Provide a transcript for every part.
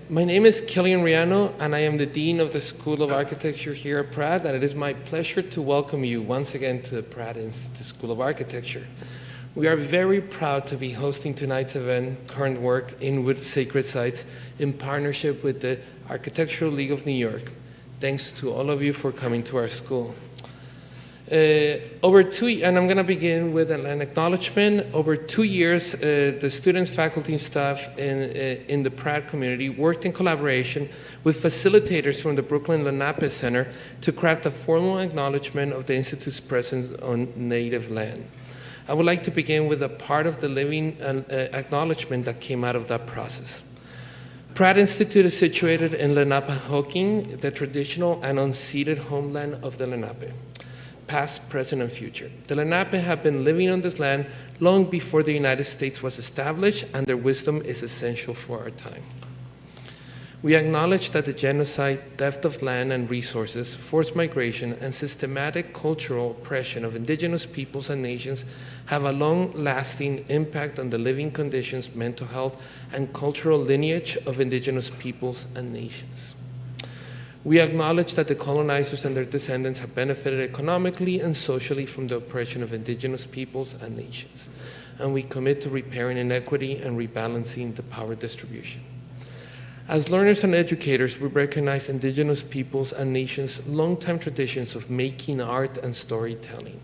My name is Quilian Riano, and I am the Dean of the School of Architecture here at Pratt, and it is my pleasure to welcome you once again to the Pratt Institute School of Architecture. We are very proud to be hosting tonight's event, Current Work, Inwood Sacred Sites, in partnership with the Architectural League of New York. Thanks to all of you for coming to our school. And I'm going to begin with an acknowledgement. Over 2 years, the students, faculty, and staff in the Pratt community worked in collaboration with facilitators from the Brooklyn Lenape Center to craft a formal acknowledgement of the Institute's presence on native land. I would like to begin with a part of the living acknowledgement that came out of that process. Pratt Institute is situated in Lenape, the traditional and unceded homeland of the Lenape. Past, present, and future. The Lenape have been living on this land long before the United States was established, and their wisdom is essential for our time. We acknowledge that the genocide, theft of land and resources, forced migration, and systematic cultural oppression of indigenous peoples and nations have a long-lasting impact on the living conditions, mental health, and cultural lineage of indigenous peoples and nations. We acknowledge that the colonizers and their descendants have benefited economically and socially from the oppression of indigenous peoples and nations, and we commit to repairing inequity and rebalancing the power distribution. As learners and educators, we recognize indigenous peoples and nations' long-time traditions of making art and storytelling.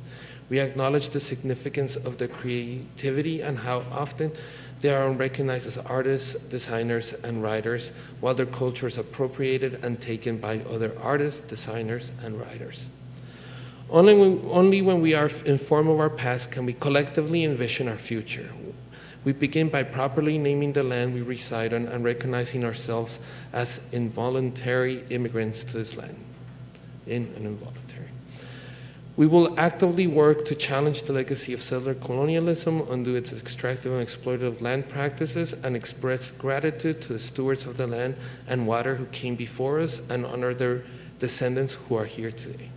We acknowledge the significance of their creativity and how often they are recognized as artists, designers, and writers, while their culture is appropriated and taken by other artists, designers, and writers. Only when we are informed of our past can we collectively envision our future. We begin by properly naming the land we reside on and recognizing ourselves as involuntary immigrants to this land. Involuntary. We will actively work to challenge the legacy of settler colonialism, undo its extractive and exploitative land practices, and express gratitude to the stewards of the land and water who came before us, and honor their descendants who are here today.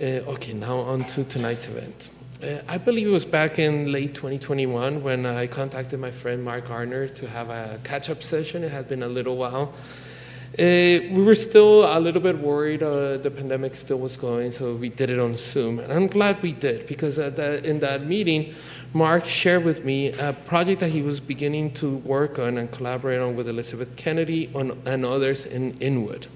Okay, now on to tonight's event. I believe it was back in late 2021 when I contacted my friend Mark Gardner to have a catch-up session. It had been a little while. We were still a little bit worried the pandemic still was going, so we did it on Zoom. And I'm glad we did, because in that meeting, Mark shared with me a project that he was beginning to work on and collaborate on with Elizabeth Kennedy and others in Inwood.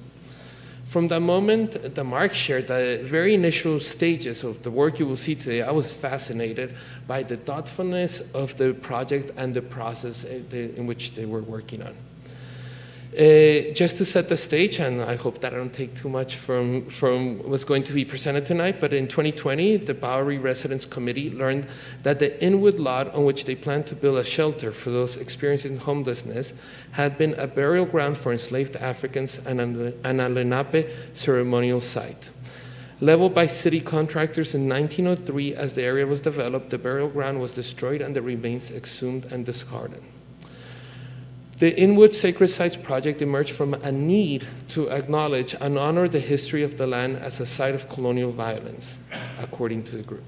From the moment that Mark shared the very initial stages of the work you will see today, I was fascinated by the thoughtfulness of the project and the process in which they were working on. Just to set the stage, and I hope that I don't take too much from what's going to be presented tonight, but in 2020, the Bowery Residents Committee learned that the Inwood lot on which they planned to build a shelter for those experiencing homelessness had been a burial ground for enslaved Africans and a Lenape ceremonial site. Leveled by city contractors in 1903 as the area was developed, the burial ground was destroyed and the remains exhumed and discarded. The Inwood Sacred Sites project emerged from a need to acknowledge and honor the history of the land as a site of colonial violence, according to the group.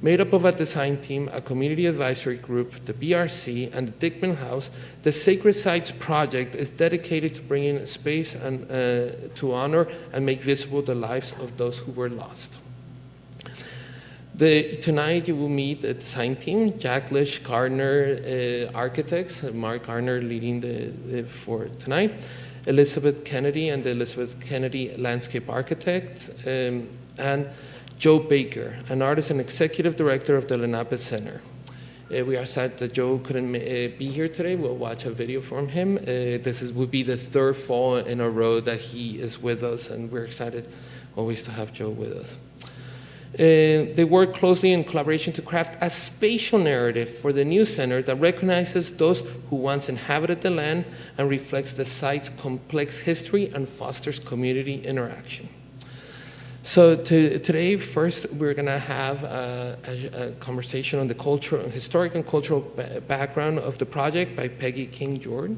Made up of a design team, a community advisory group, the BRC, and the Dyckman House, the Sacred Sites project is dedicated to bringing space and to honor and make visible the lives of those who were lost. Tonight you will meet the design team, JAKLITSCH, Gardner architects, Mark Gardner leading for tonight, Elizabeth Kennedy and the Elizabeth Kennedy landscape architect, and Joe Baker, an artist and executive director of the Lenape Center. We are sad that Joe couldn't be here today. We'll watch a video from him. This would be the third fall in a row that he is with us, and we're excited always to have Joe with us. They work closely in collaboration to craft a spatial narrative for the new center that recognizes those who once inhabited the land and reflects the site's complex history and fosters community interaction. So today, first, we're going to have a conversation on the historic and cultural background of the project by Peggy King Jorde.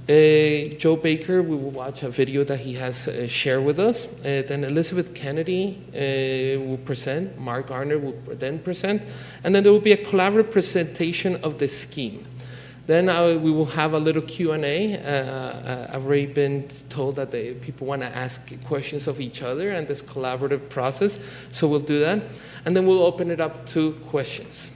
Joe Baker, we will watch a video that he has shared with us. Then Elizabeth Kennedy will present. Mark Gardner will then present. And then there will be a collaborative presentation of the scheme. Then we will have a little Q&A. I've already been told that people want to ask questions of each other and this collaborative process, so we'll do that. And then we'll open it up to questions.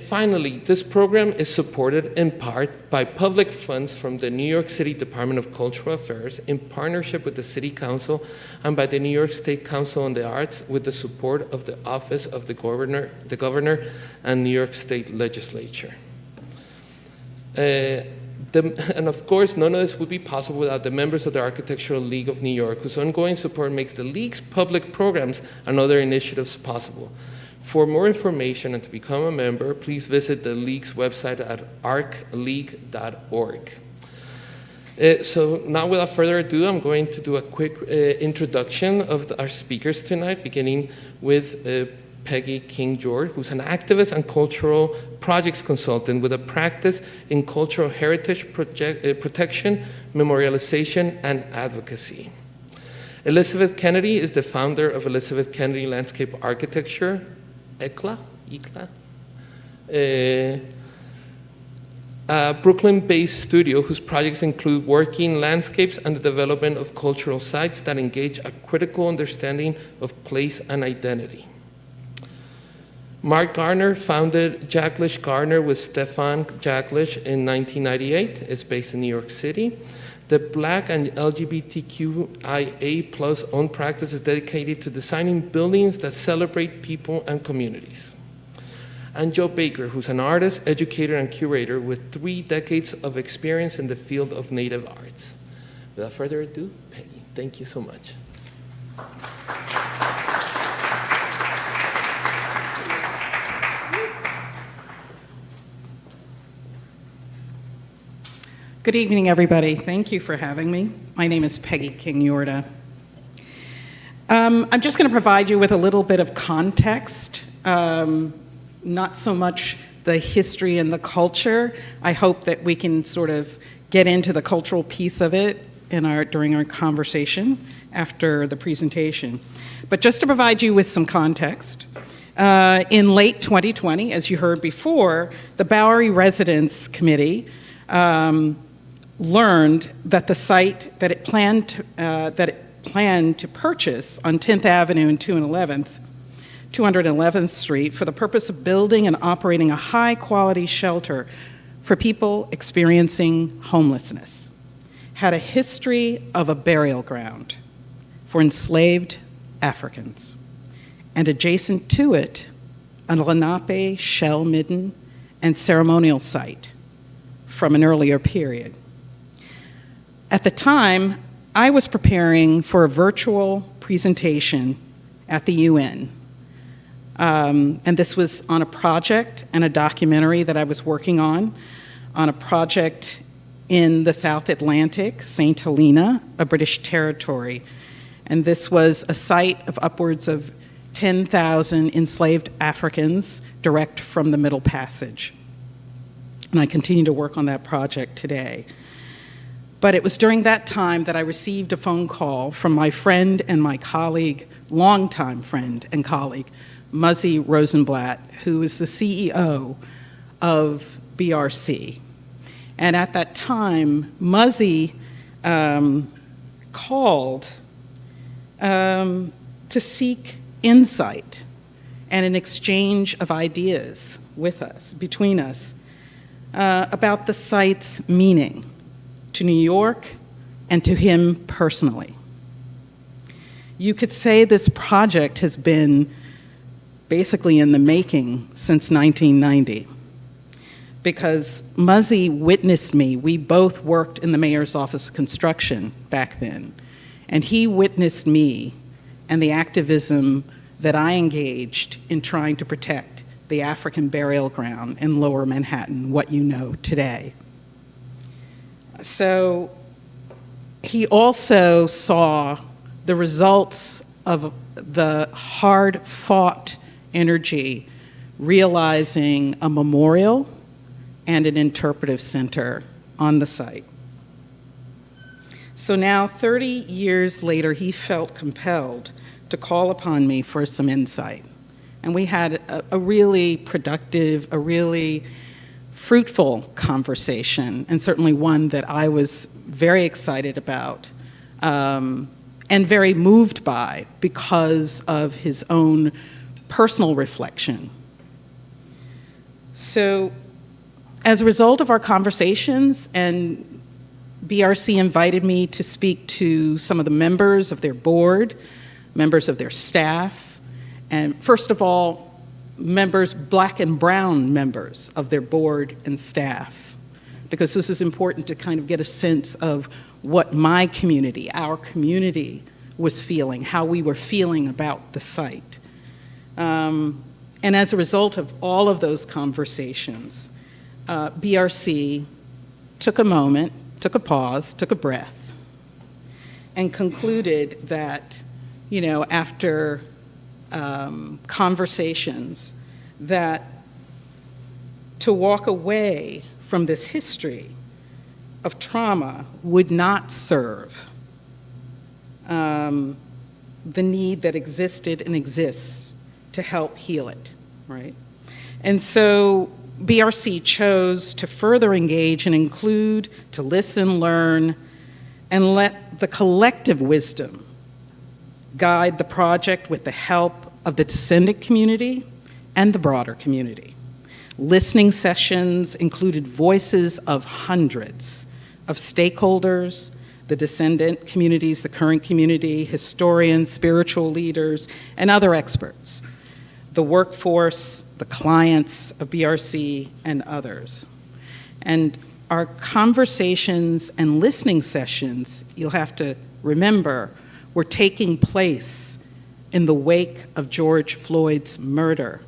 Finally, this program is supported in part by public funds from the New York City Department of Cultural Affairs in partnership with the City Council and by the New York State Council on the Arts with the support of the Office of the Governor and New York State Legislature. And of course, none of this would be possible without the members of the Architectural League of New York, whose ongoing support makes the League's public programs and other initiatives possible. For more information and to become a member, please visit the League's website at arcleague.org. So now, without further ado, I'm going to do a quick introduction of our speakers tonight, beginning with Peggy King Jorde, who's an activist and cultural projects consultant with a practice in cultural heritage protection, memorialization, and advocacy. Elizabeth Kennedy is the founder of Elizabeth Kennedy Landscape Architecture, EKLA, a Brooklyn-based studio whose projects include working landscapes and the development of cultural sites that engage a critical understanding of place and identity. Mark Gardner founded JAKLITSCH Gardner with Stefan JAKLITSCH in 1998. It's based in New York City. The Black and LGBTQIA+ owned practice is dedicated to designing buildings that celebrate people and communities. And Joe Baker, who's an artist, educator, and curator with 3 decades of experience in the field of Native arts. Without further ado, Peggy, thank you so much. Good evening, everybody. Thank you for having me. My name is Peggy King Jorde. I'm just going to provide you with a little bit of context, not so much the history and the culture. I hope that we can sort of get into the cultural piece of it during our conversation after the presentation. But just to provide you with some context, in late 2020, as you heard before, the Bowery Residents Committee learned that the site that it planned to purchase on 10th Avenue and 211th Street for the purpose of building and operating a high-quality shelter for people experiencing homelessness had a history of a burial ground for enslaved Africans, and adjacent to it, a Lenape shell midden and ceremonial site from an earlier period. At the time, I was preparing for a virtual presentation at the UN. And this was on a project and a documentary that I was working on a project in the South Atlantic, St. Helena, a British territory. And this was a site of upwards of 10,000 enslaved Africans direct from the Middle Passage. And I continue to work on that project today. But it was during that time that I received a phone call from my friend and my colleague, longtime friend and colleague, Muzzy Rosenblatt, who is the CEO of BRC. And at that time, Muzzy called to seek insight and an exchange of ideas with us, between us, about the site's meaning to New York and to him personally. You could say this project has been basically in the making since 1990, because Muzzy witnessed me. We both worked in the mayor's office of construction back then, and he witnessed me and the activism that I engaged in trying to protect the African burial ground in Lower Manhattan, what you know today. So he also saw the results of the hard-fought energy, realizing a memorial and an interpretive center on the site. So now, 30 years later, he felt compelled to call upon me for some insight. And we had a really productive, a really fruitful conversation, and certainly one that I was very excited about and very moved by because of his own personal reflection. So, as a result of our conversations, and BRC invited me to speak to some of the members of their board, members of their staff, and first of all, members, Black and brown members of their board and staff, because this is important to kind of get a sense of what my community, our community, was feeling, how we were feeling about the site. And as a result of all of those conversations, BRC took a moment, took a pause, took a breath, and concluded that, after conversations, that to walk away from this history of trauma would not serve the need that existed and exists to help heal it, right? And so BRC chose to further engage and include, to listen, learn, and let the collective wisdom guide the project with the help of the descendant community and the broader community. Listening sessions included voices of hundreds of stakeholders, the descendant communities, the current community, historians, spiritual leaders, and other experts, the workforce, the clients of BRC, and others. And our conversations and listening sessions, you'll have to remember, were taking place in the wake of George Floyd's murder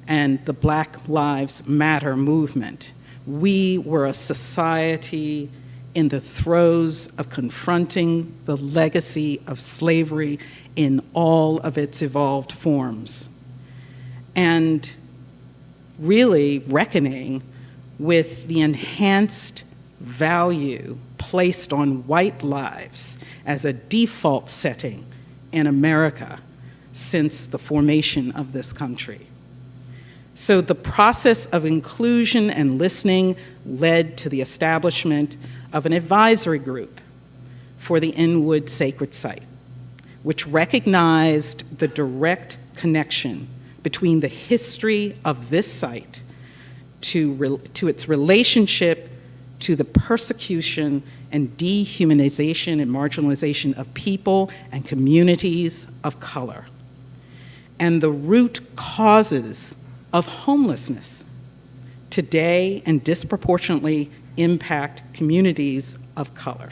and the Black Lives Matter movement. We were a society in the throes of confronting the legacy of slavery in all of its evolved forms, and really reckoning with the enhanced value placed on white lives as a default setting in America since the formation of this country. So the process of inclusion and listening led to the establishment of an advisory group for the Inwood Sacred Site, which recognized the direct connection between the history of this site to its relationship to the persecution and dehumanization and marginalization of people and communities of color, and the root causes of homelessness today and disproportionately impact communities of color.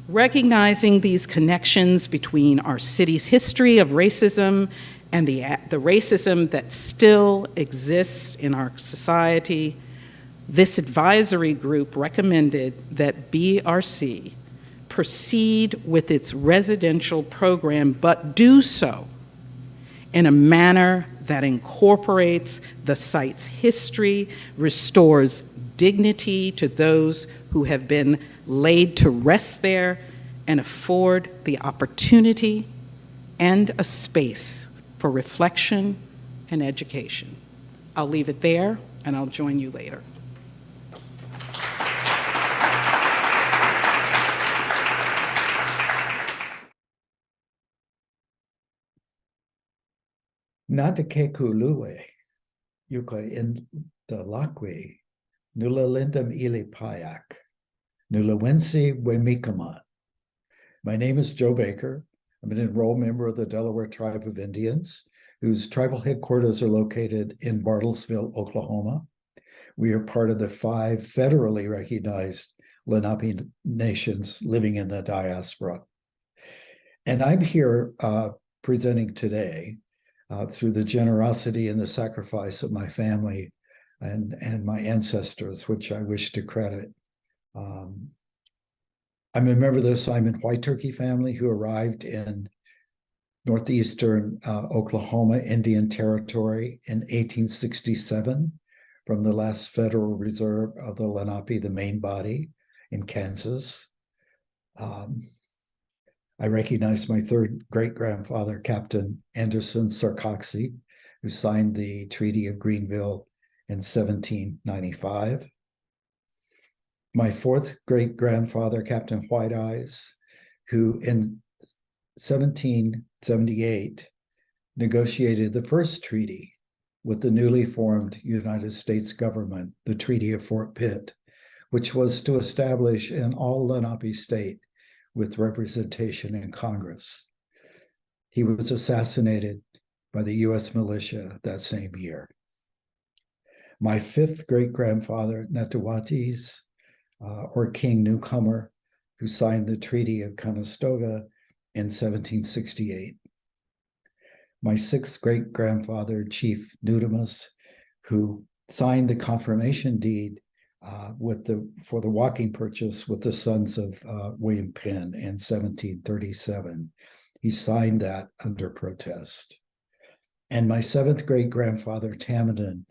Recognizing these connections between our city's history of racism and the racism that still exists in our society, this advisory group recommended that BRC proceed with its residential program, but do so in a manner that incorporates the site's history, restores dignity to those who have been laid to rest there, and afford the opportunity and a space for reflection and education. I'll leave it there, and I'll join you later. Natakekulue, yuka in the lakwe, nula lindam ili payak, nula wensi wemikaman. My name is Joe Baker. I'm an enrolled member of the Delaware Tribe of Indians, whose tribal headquarters are located in Bartlesville, Oklahoma. We are part of the 5 federally recognized Lenape nations living in the diaspora. And I'm here presenting today through the generosity and the sacrifice of my family and my ancestors, which I wish to credit. I'm a member of the Simon White Turkey family who arrived in northeastern Oklahoma Indian Territory in 1867 from the last Federal Reserve of the Lenape, the main body in Kansas. I recognize my 3rd great-grandfather, Captain Anderson Sarcoxy, who signed the Treaty of Greenville in 1795. My fourth great-grandfather, Captain White Eyes, who in 1778 negotiated the first treaty with the newly formed United States government, the Treaty of Fort Pitt, which was to establish an all Lenape state with representation in Congress. He was assassinated by the US militia that same year. My fifth great-grandfather, Netawatys, or King Newcomer, who signed the Treaty of Conestoga in 1768. My sixth great-grandfather, Chief Nudamus, who signed the confirmation deed for the walking purchase with the sons of William Penn in 1737. He signed that under protest. And my seventh great-grandfather, Tamadin,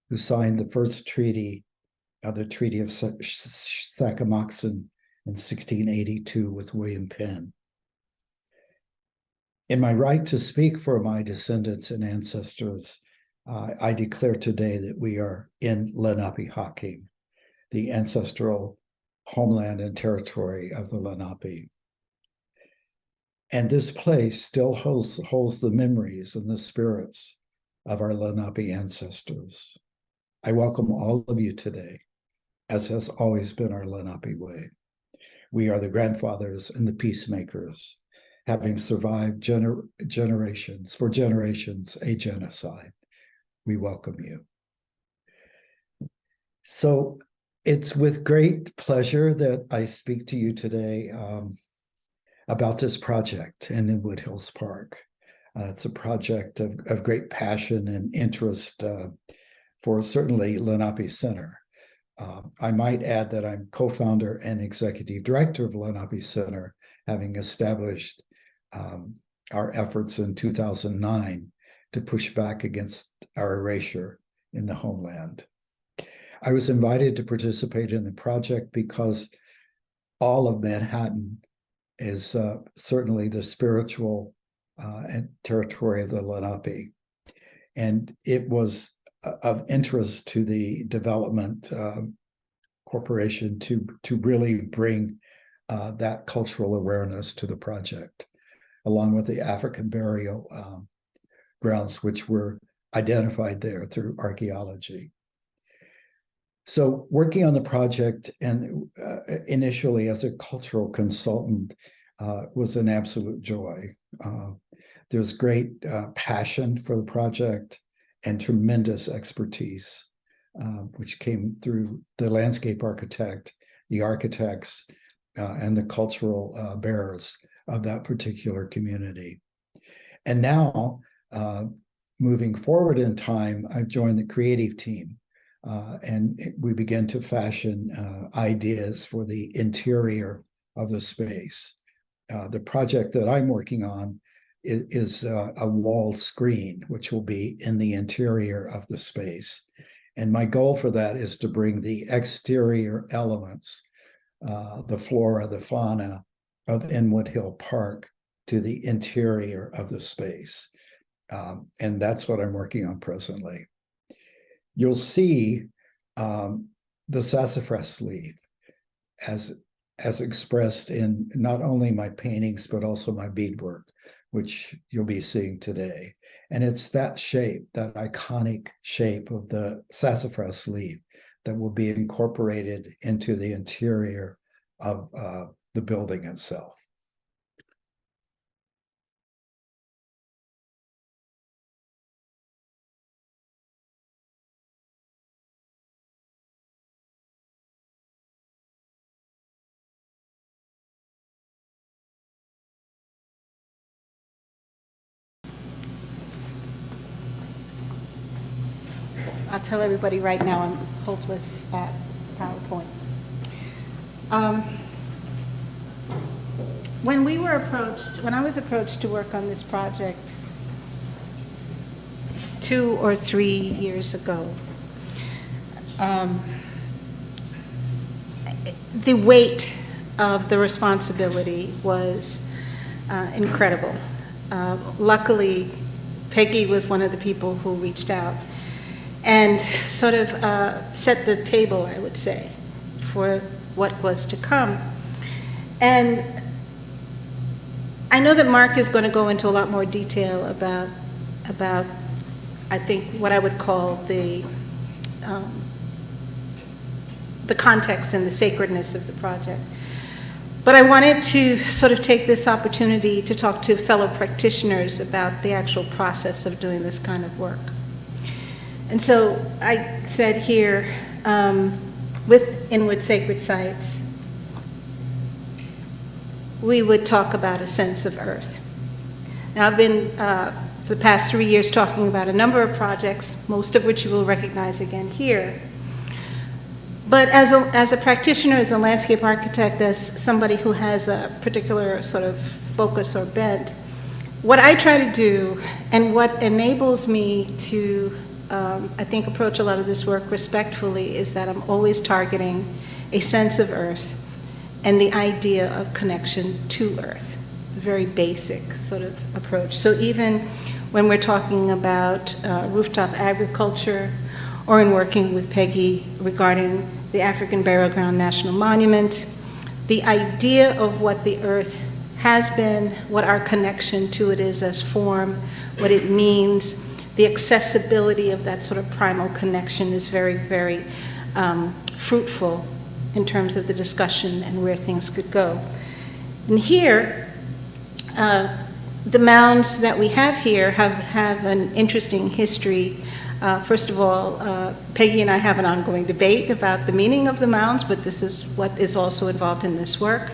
who signed the first treaty, the Treaty of Sakamoxon in 1682 with William Penn. In my right to speak for my descendants and ancestors, I declare today that we are in Lenape-Hocking, the ancestral homeland and territory of the Lenape. And this place still holds the memories and the spirits of our Lenape ancestors. I welcome all of you today, as has always been our Lenape way. We are the grandfathers and the peacemakers, having survived generations a genocide. We welcome you. So it's with great pleasure that I speak to you today about this project in Inwood Hills Park. It's a project of great passion and interest for certainly Lenape Center. I might add that I'm co-founder and executive director of Lenape Center, having established our efforts in 2009 to push back against our erasure in the homeland. I was invited to participate in the project because all of Manhattan is certainly the spiritual and territory of the Lenape. And it was of interest to the development corporation to really bring that cultural awareness to the project, along with the African burial grounds, which were identified there through archaeology. So working on the project and initially as a cultural consultant was an absolute joy. There's great passion for the project and tremendous expertise, which came through the landscape architect, the architects, and the cultural bearers of that particular community. And now, moving forward in time, I've joined the creative team, and we began to fashion ideas for the interior of the space. The project that I'm working on is a wall screen, which will be in the interior of the space. And my goal for that is to bring the exterior elements, the flora, the fauna of Inwood Hill Park to the interior of the space. And that's what I'm working on presently. You'll see the sassafras sleeve as expressed in not only my paintings, but also my beadwork, which you'll be seeing today. And it's that shape, that iconic shape of the sassafras sleeve that will be incorporated into the interior of the building itself. I'll tell everybody right now I'm hopeless at PowerPoint. When I was approached to work on this project 2 or 3 years ago, the weight of the responsibility was incredible. Luckily, Peggy was one of the people who reached out. and sort of set the table, I would say, for what was to come. And I know that Mark is going to go into a lot more detail about I think, what I would call the context and the sacredness of the project. But I wanted to sort of take this opportunity to talk to fellow practitioners about the actual process of doing this kind of work. And so I said here, with Inwood Sacred Sites, we would talk about a sense of earth. Now, I've been, for the past 3 years, talking about a number of projects, most of which you will recognize again here. But as a practitioner, as a landscape architect, as somebody who has a particular sort of focus or bent, what I try to do, and what enables me to, I think, approach a lot of this work respectfully, is that I'm always targeting a sense of earth and the idea of connection to earth. It's a very basic sort of approach. So even when we're talking about rooftop agriculture, or in working with Peggy regarding the African Burial Ground National Monument, the idea of what the earth has been, what our connection to it is as form, what it means, the accessibility of that sort of primal connection is very, very fruitful in terms of the discussion and where things could go. And here, the mounds that we have here have an interesting history. First of all, Peggy and I have an ongoing debate about the meaning of the mounds, but this is what is also involved in this work.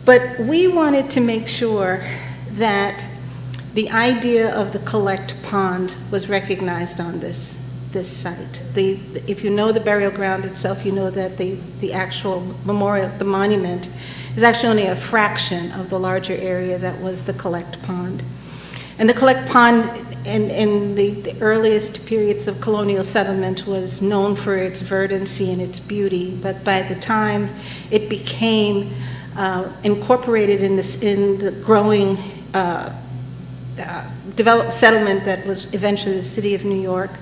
But we wanted to make sure that the idea of the collect pond was recognized on this site. If you know the burial ground itself, you know that the actual memorial, the monument, is actually only a fraction of the larger area that was the collect pond. And the collect pond in the earliest periods of colonial settlement was known for its verdancy and its beauty, but by the time it became incorporated in the growing developed settlement that was eventually the city of New York,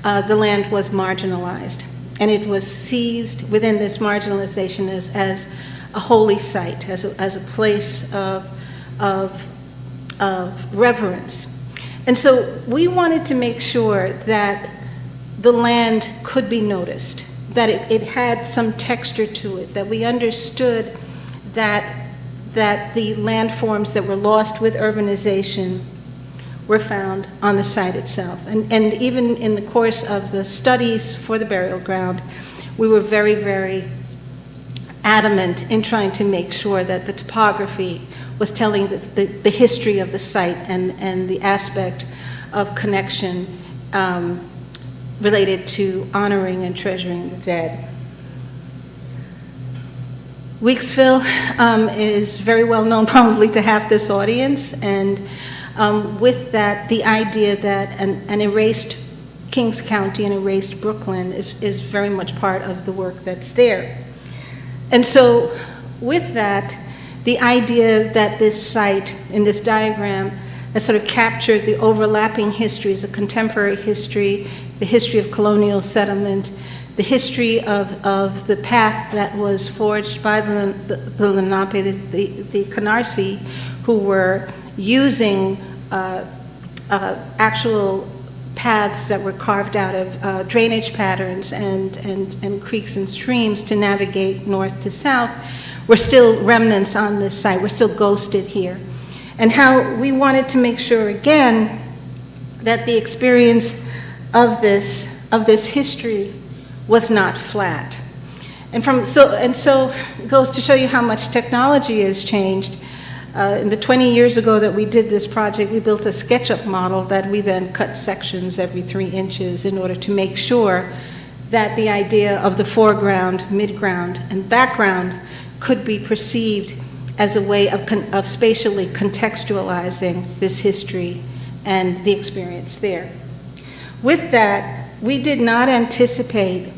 the land was marginalized. And it was seized within this marginalization as a holy site, as a place of reverence. And so we wanted to make sure that the land could be noticed, that it had some texture to it, that we understood that the landforms that were lost with urbanization were found on the site itself. And even in the course of the studies for the burial ground, we were very, very adamant in trying to make sure that the topography was telling the history of the site and the aspect of connection related to honoring and treasuring the dead. Weeksville is very well known probably to have this audience, and with that, the idea that an erased Kings County and erased Brooklyn is very much part of the work that's there. And so with that, the idea that this site in this diagram has sort of captured the overlapping histories, the contemporary history, the history of colonial settlement, the history of the path that was forged by the Lenape, the Canarsie, who were using actual paths that were carved out of drainage patterns and creeks and streams to navigate north to south. We're still remnants on this site. We're still ghosted here. And how we wanted to make sure, again, that the experience of this history was not flat. And so it goes to show you how much technology has changed. In the 20 years ago that we did this project, we built a SketchUp model that we then cut sections every 3 inches in order to make sure that the idea of the foreground, midground, and background could be perceived as a way of spatially contextualizing this history and the experience there. With that, we did not anticipate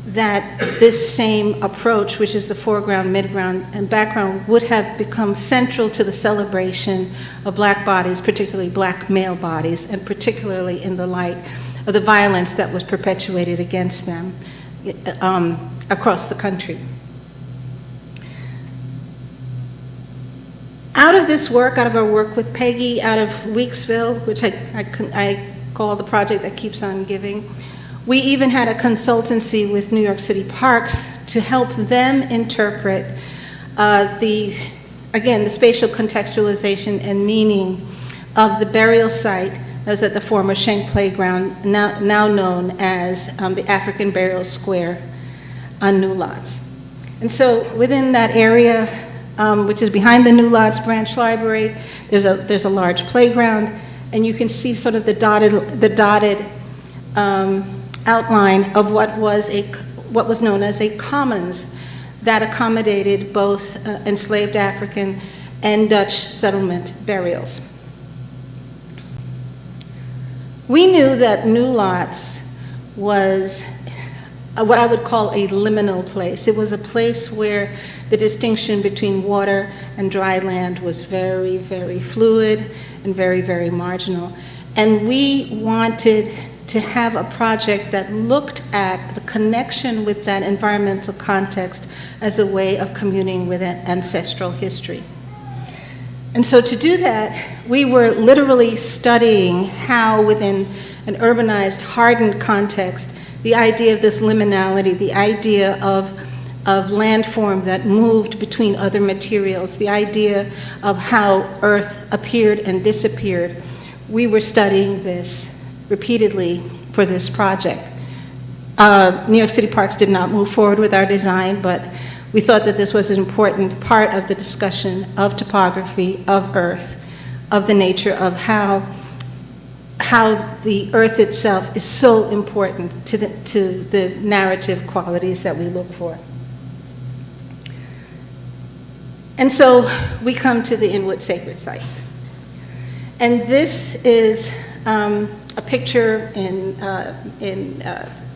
that this same approach, which is the foreground, midground, and background, would have become central to the celebration of Black bodies, particularly Black male bodies, and particularly in the light of the violence that was perpetuated against them across the country. Out of this work, out of our work with Peggy, out of Weeksville, which I call the project that keeps on giving, we even had a consultancy with New York City Parks to help them interpret the spatial contextualization and meaning of the burial site that was at the former Schenck Playground, now known as the African Burial Square on New Lots. And so within that area, which is behind the New Lots Branch Library, there's a large playground, and you can see sort of the dotted outline of what was known as a commons that accommodated both enslaved African and Dutch settlement burials. We knew that New Lots was what I would call a liminal place. It was a place where the distinction between water and dry land was very, very fluid and very, very marginal. And we wanted to have a project that looked at the connection with that environmental context as a way of communing with ancestral history. And so to do that, we were literally studying how within an urbanized, hardened context, the idea of this liminality, the idea of landform that moved between other materials, the idea of how earth appeared and disappeared, we were studying this repeatedly for this project. New York City Parks did not move forward with our design, but we thought that this was an important part of the discussion of topography, of earth, of the nature of how the earth itself is so important to the narrative qualities that we look for. And so we come to the Inwood Sacred Sites. And this is a picture in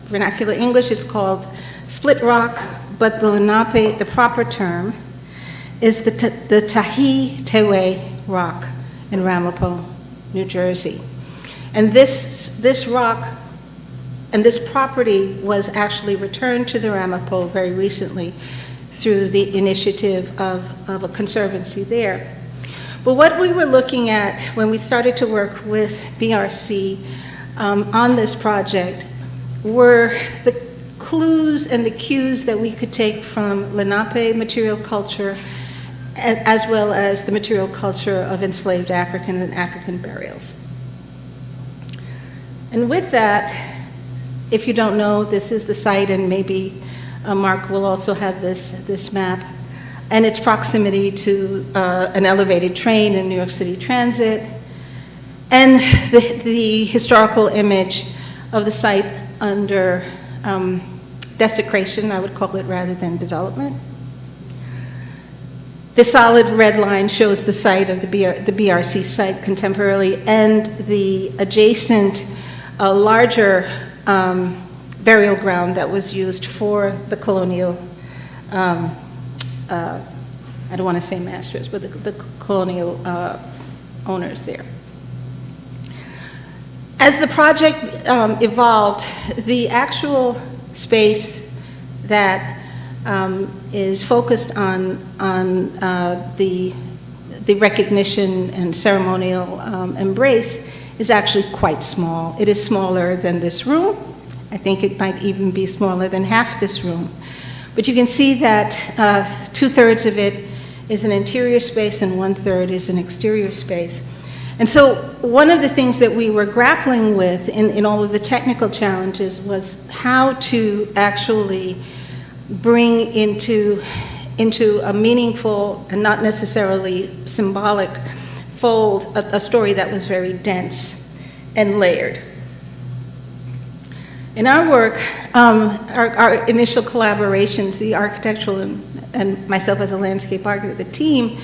vernacular English. It's called split rock, but the Lenape, the proper term, is the Tahi Tewe rock in Ramapo, New Jersey. And this rock and this property was actually returned to the Ramapo very recently through the initiative of a conservancy there. But what we were looking at when we started to work with BRC on this project were the clues and the cues that we could take from Lenape material culture as well as the material culture of enslaved African and African burials. And with that, if you don't know, this is the site, and maybe Mark will also have this map, and its proximity to an elevated train in New York City Transit, and the historical image of the site under desecration, I would call it, rather than development. The solid red line shows the site of the BRC site contemporarily, and the adjacent larger burial ground that was used for the colonial, I don't want to say masters, but the colonial owners there. As the project evolved, the actual space that is focused on the recognition and ceremonial embrace is actually quite small. It is smaller than this room. I think it might even be smaller than half this room. But you can see that 2/3 of it is an interior space and 1/3 is an exterior space. And so one of the things that we were grappling with in all of the technical challenges was how to actually bring into a meaningful and not necessarily symbolic fold a story that was very dense and layered. In our work, our initial collaborations, the architectural and myself as a landscape architect, the team,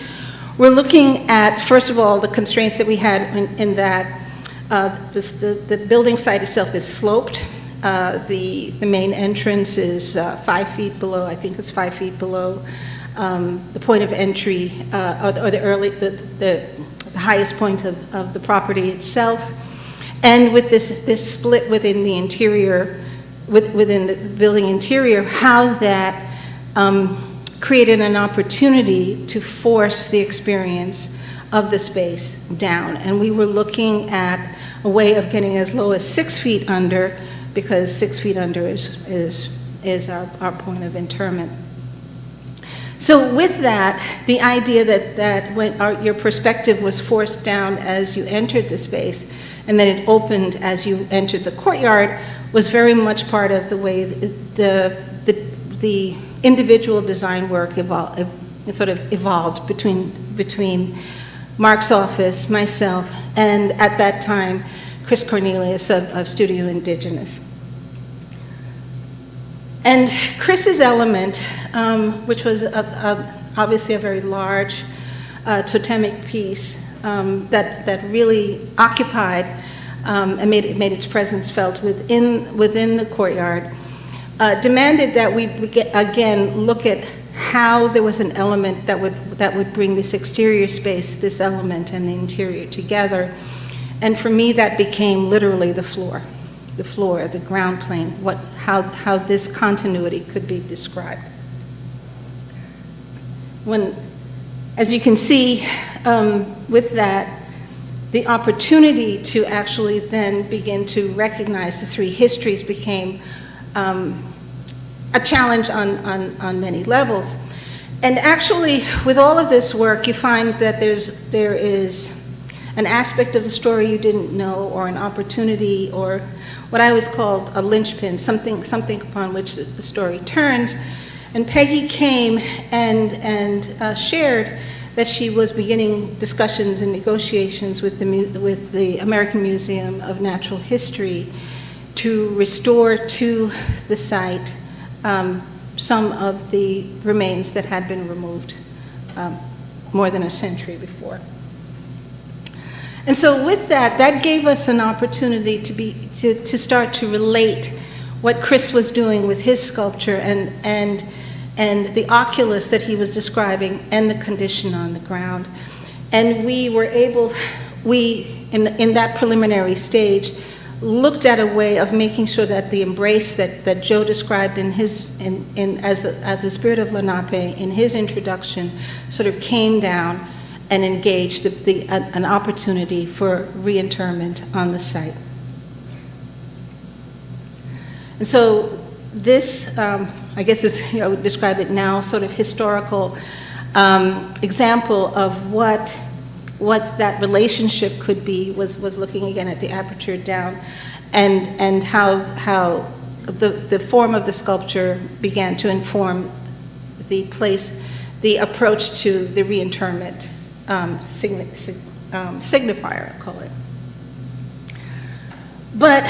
we're looking at, first of all, the constraints that we had in that the building site itself is sloped. The main entrance is 5 feet below, I think it's 5 feet below the point of entry, or the highest point of the property itself. And with this split within the interior, within the building interior, how that created an opportunity to force the experience of the space down. And we were looking at a way of getting as low as 6 feet under, because 6 feet under is our point of interment. So with that, the idea that when your perspective was forced down as you entered the space, and then it opened as you entered the courtyard, was very much part of the way the individual design work sort of evolved between Mark's office, myself, and at that time, Chris Cornelius of Studio Indigenous. And Chris's element, which was obviously a very large totemic piece that really occupied and made its presence felt within the courtyard, demanded that we again look at how there was an element that would bring this exterior space, this element, and the interior together. And for me, that became literally the floor, the ground plane, how this continuity could be described. As you can see, with that, the opportunity to actually then begin to recognize the three histories became a challenge on many levels. And actually, with all of this work, you find that there is an aspect of the story you didn't know, or an opportunity, or what I always called a linchpin, something upon which the story turns. And Peggy came and shared that she was beginning discussions and negotiations with the American Museum of Natural History to restore to the site some of the remains that had been removed more than a century before. And so with that gave us an opportunity to start to relate what Chris was doing with his sculpture and the oculus that he was describing and the condition on the ground. And we were able, in that preliminary stage, looked at a way of making sure that the embrace that Joe described as the spirit of Lenape in his introduction sort of came down and engaged an opportunity for reinterment on the site. And so this, I guess I would describe it now, sort of historical example of what that relationship could be was looking again at the aperture down, and how the form of the sculpture began to inform the approach to the reinterment signifier, I call it. But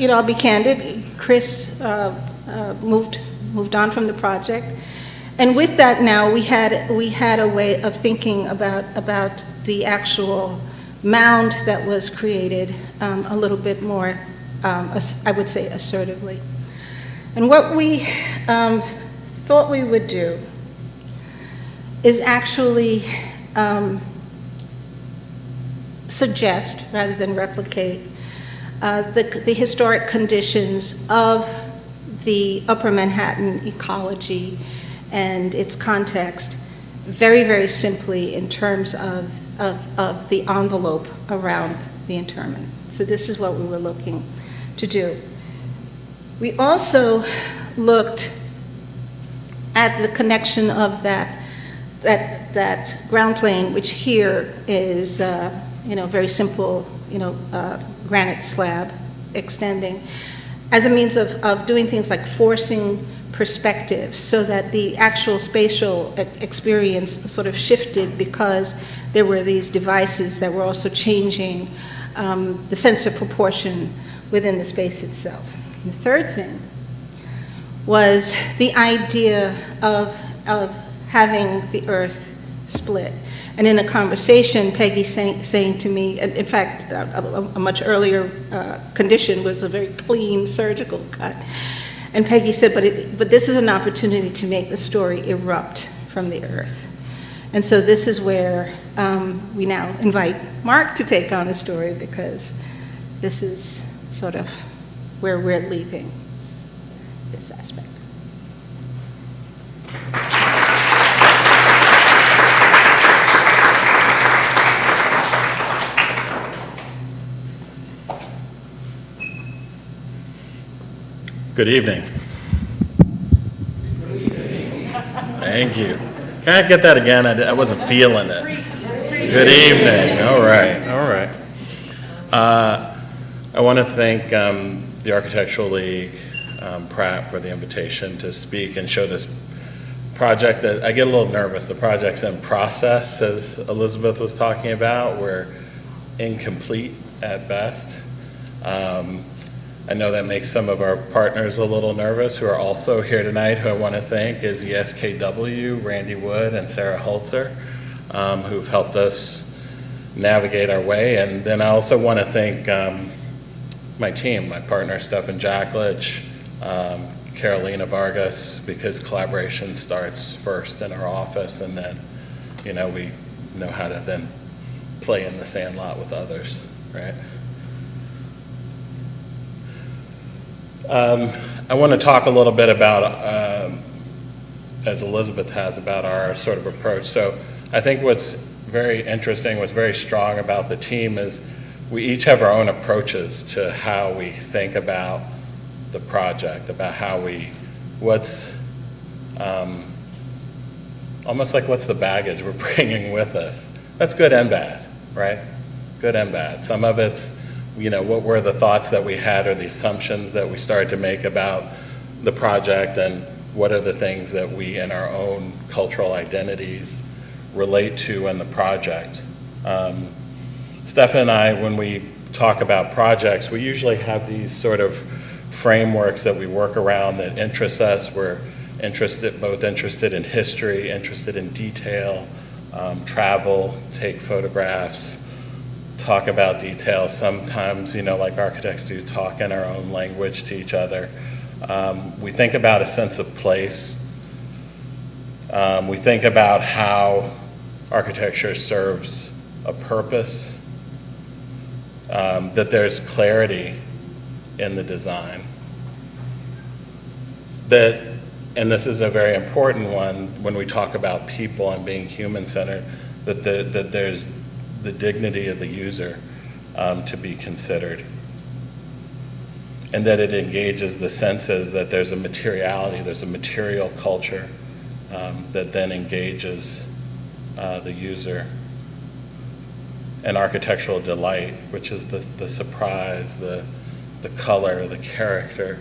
I'll be candid. Chris moved on from the project, and with that, now we had a way of thinking about the actual mound that was created a little bit more, I would say, assertively. And what we thought we would do is actually suggest, rather than replicate, the historic conditions of the Upper Manhattan ecology and its context, very, very simply in terms of the envelope around the interment. So this is what we were looking to do. We also looked at the connection of that ground plane, which here is very simple, granite slab extending, as a means of doing things like forcing perspective, so that the actual spatial experience sort of shifted because there were these devices that were also changing the sense of proportion within the space itself. And the third thing was the idea of having the earth split. And in a conversation, Peggy saying to me, in fact, a much earlier condition was a very clean surgical cut. And Peggy said, but this is an opportunity to make the story erupt from the earth. And so this is where we now invite Mark to take on a story, because this is sort of where we're leaving this aspect. Good evening. Thank you. Can I get that again? I wasn't feeling it. Good evening. All right. All right. I want to thank the Architectural League, Pratt, for the invitation to speak and show this project. That I get a little nervous. The project's in process, as Elizabeth was talking about. We're incomplete at best. I know that makes some of our partners a little nervous, who are also here tonight, who I want to thank is the SKW, Randy Wood and Sarah Holzer, who've helped us navigate our way. And then I also want to thank my team, my partner, Stefan JAKLITSCH, Carolina Vargas, because collaboration starts first in our office, and then, we know how to then play in the sandlot with others, right? I want to talk a little bit about, as Elizabeth has, about our sort of approach. So I think what's very interesting, what's very strong about the team is we each have our own approaches to how we think about the project, about how what's almost like what's the baggage we're bringing with us. That's good and bad, right? Good and bad. Some of it's, what were the thoughts that we had or the assumptions that we started to make about the project, and what are the things that we in our own cultural identities relate to in the project. Stefan and I, when we talk about projects, we usually have these sort of frameworks that we work around that interest us. We're both interested in history, interested in detail, travel, take photographs, talk about details. Sometimes, like architects do, talk in our own language to each other. We think about a sense of place. We think about how architecture serves a purpose, that there's clarity in the design. And this is a very important one when we talk about people and being human-centered, that there's the dignity of the user to be considered, and that it engages the senses, that there's a materiality, there's a material culture that then engages the user. And architectural delight, which is the surprise, the color, the character,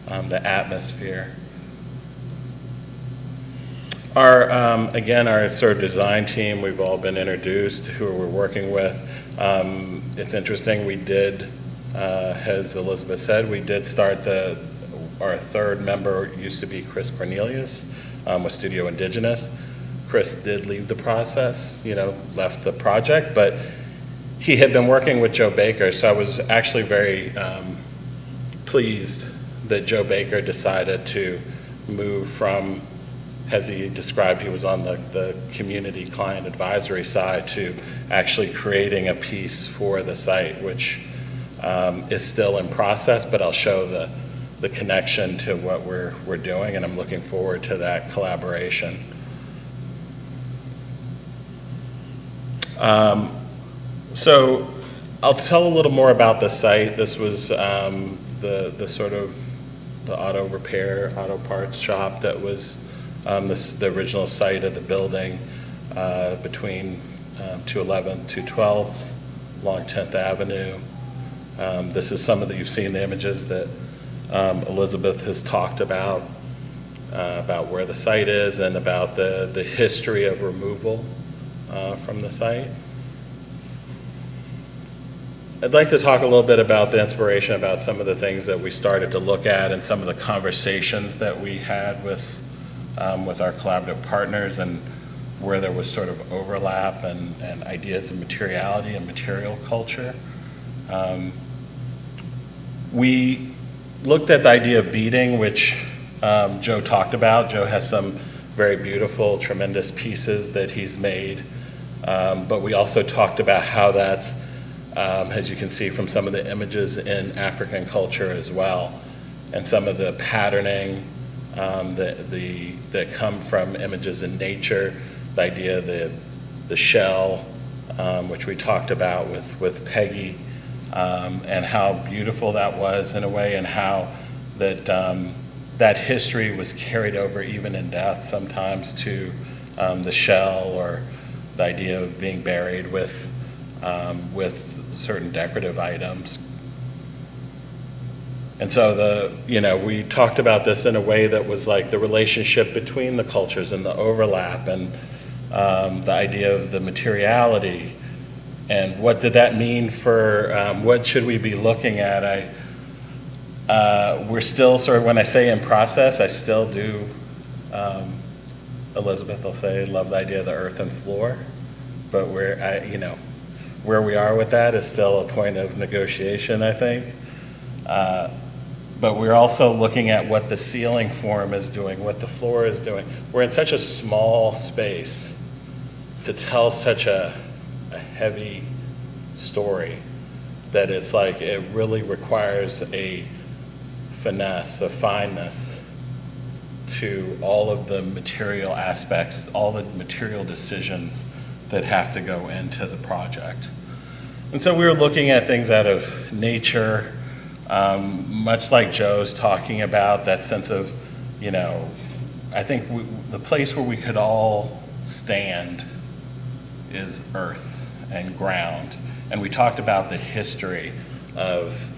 the atmosphere. Our sort of design team, we've all been introduced, who we're working with. It's interesting, we did, as Elizabeth said, we did start our third member used to be Chris Cornelius with Studio Indigenous. Chris did leave the process, left the project, but he had been working with Joe Baker, so I was actually very pleased that Joe Baker decided to move from, as he described, he was on the community client advisory side, to actually creating a piece for the site, which is still in process, but I'll show the connection to what we're doing, and I'm looking forward to that collaboration. So I'll tell a little more about the site. This was the sort of the auto repair, auto parts shop that was the original site of the building between 211th, 212th, along 10th Avenue. This is some of you've seen the images that Elizabeth has talked about where the site is and about the history of removal from the site. I'd like to talk a little bit about the inspiration, about some of the things that we started to look at and some of the conversations that we had with our collaborative partners, and where there was sort of overlap and ideas of materiality and material culture. We looked at the idea of beading, which Joe talked about. Joe has some very beautiful, tremendous pieces that he's made. But we also talked about how that's, as you can see from some of the images in African culture as well, and some of the patterning that come from images in nature, the idea that the shell, which we talked about with Peggy, and how beautiful that was in a way, and how that that history was carried over even in death sometimes to the shell, or the idea of being buried with certain decorative items. And so we talked about this in a way that was like the relationship between the cultures and the overlap, and the idea of the materiality, and what did that mean for, what should we be looking at? We're still sort of, when I say in process, I still do, Elizabeth will say, love the idea of the earth and floor, but where we are with that is still a point of negotiation, I think. But we're also looking at what the ceiling form is doing, what the floor is doing. We're in such a small space to tell such a heavy story that it's like it really requires a finesse, a fineness to all of the material aspects, all the material decisions that have to go into the project. And so we were looking at things out of nature, much like Joe's talking about, that sense of, I think the place where we could all stand is earth and ground. And we talked about the history of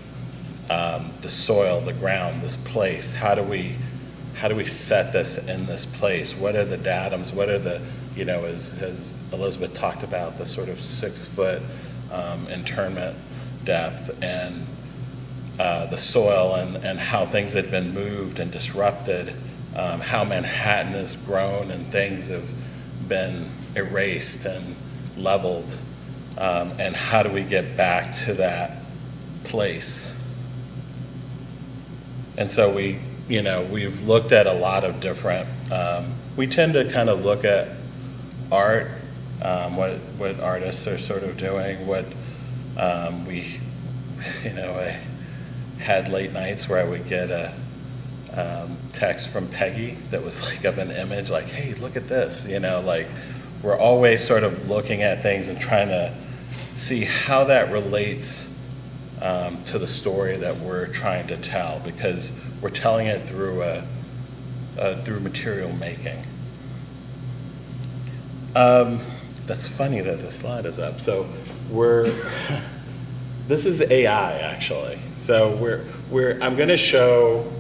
the soil, the ground, this place. How do we set this in this place? What are the datums? What are the, as Elizabeth talked about, the sort of 6-foot internment depth, and the soil, and how things had been moved and disrupted, how Manhattan has grown and things have been erased and leveled, and how do we get back to that place? And so we've looked at a lot of different, we tend to kind of look at art, what artists are sort of doing, what I had late nights where I would get a text from Peggy that was like of an image, like, hey, look at this, like we're always sort of looking at things and trying to see how that relates to the story that we're trying to tell, because we're telling it through through material making. That's funny that the slide is up. So this is AI actually. So I'm going to show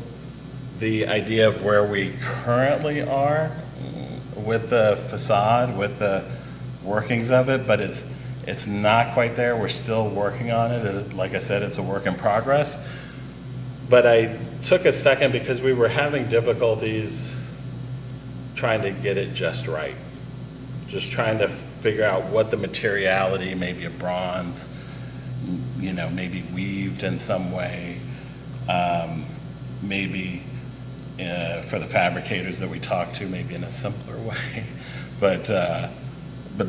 the idea of where we currently are with the facade, with the workings of it, but it's not quite there. We're still working on it. Like I said, it's a work in progress. But I took a second because we were having difficulties trying to get it just right. Just trying to figure out what the materiality, maybe a bronze, maybe weaved in some way, maybe for the fabricators that we talked to, maybe in a simpler way. But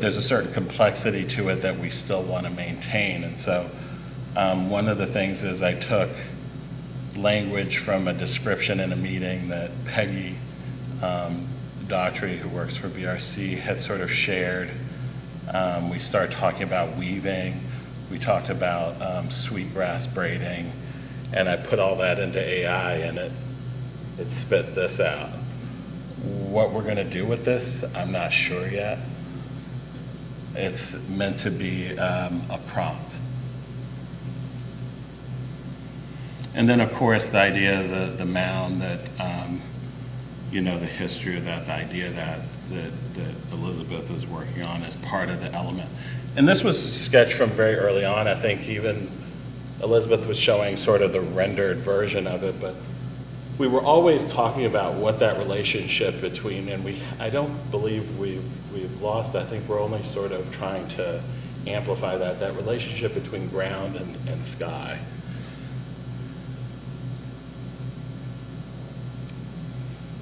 there's a certain complexity to it that we still want to maintain. And so one of the things is I took language from a description in a meeting that Peggy Daughtry, who works for BRC, had sort of shared. We started talking about weaving. We talked about sweetgrass braiding, and I put all that into AI, and it spit this out. What we're going to do with this, I'm not sure yet. It's meant to be a prompt. And then, of course, the idea of the mound that, the history of that, the idea that Elizabeth is working on as part of the element. And this was sketched from very early on. I think even Elizabeth was showing sort of the rendered version of it, but we were always talking about what that relationship between, and I don't believe we've lost. I think we're only sort of trying to amplify that relationship between ground and sky.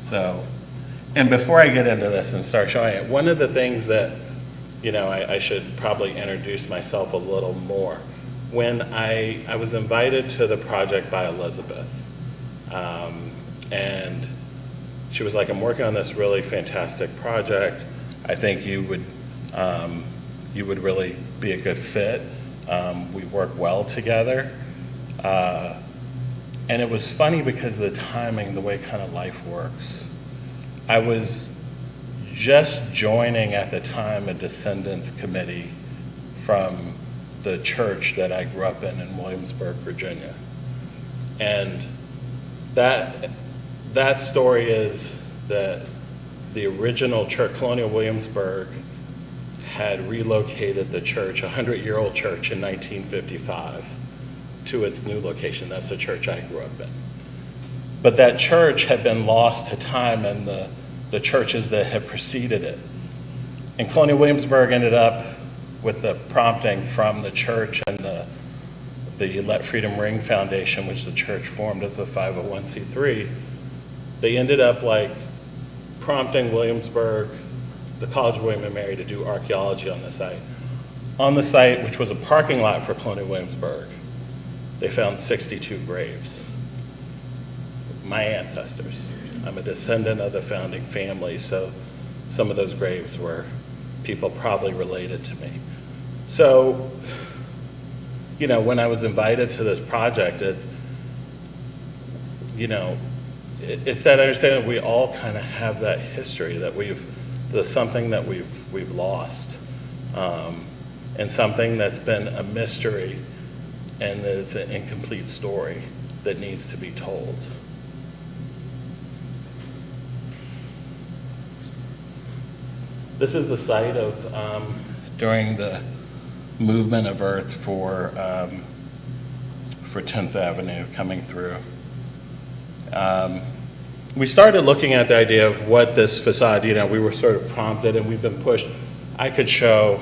So And before I get into this and start showing it, one of the things that, you know, I should probably introduce myself a little more. When I was invited to the project by Elizabeth, and she was like, I'm working on this really fantastic project. I think you would really be a good fit. We work well together. And it was funny because of the timing, the way kind of life works. I was just joining at the time a descendants committee from the church that I grew up in Williamsburg, Virginia. And that story is that the original church, Colonial Williamsburg, had relocated the church, a 100-year-old church in 1955, to its new location. That's the church I grew up in. But that church had been lost to time and the churches that had preceded it. And Colonial Williamsburg ended up with the prompting from the church and the Let Freedom Ring Foundation, which the church formed as a 501c3. They ended up like prompting Williamsburg, the College of William and Mary, to do archaeology on the site. On the site, which was a parking lot for Colonial Williamsburg, they found 62 graves. My ancestors. I'm a descendant of the founding family, so some of those graves were people probably related to me. So, you know, when I was invited to this project, it's, you know, it's that understanding that we all kind of have that history, that there's something that we've lost, and something that's been a mystery and that it's an incomplete story that needs to be told. This is the site of, during the movement of earth for 10th Avenue coming through. We started looking at the idea of what this facade, you know, we were sort of prompted and we've been pushed. I could show,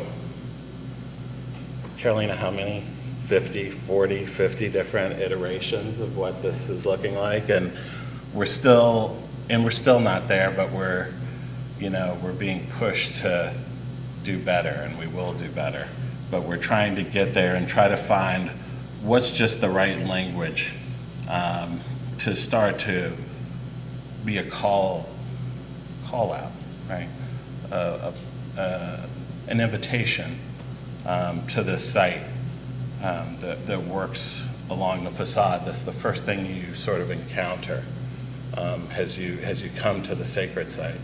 Carolina, how many? 50 different iterations of what this is looking like. And we're still not there, but we're being pushed to do better, and we will do better. But we're trying to get there and try to find what's just the right language to start to be a call out, right? An invitation to this site that works along the facade. That's the first thing you sort of encounter as you come to the sacred site.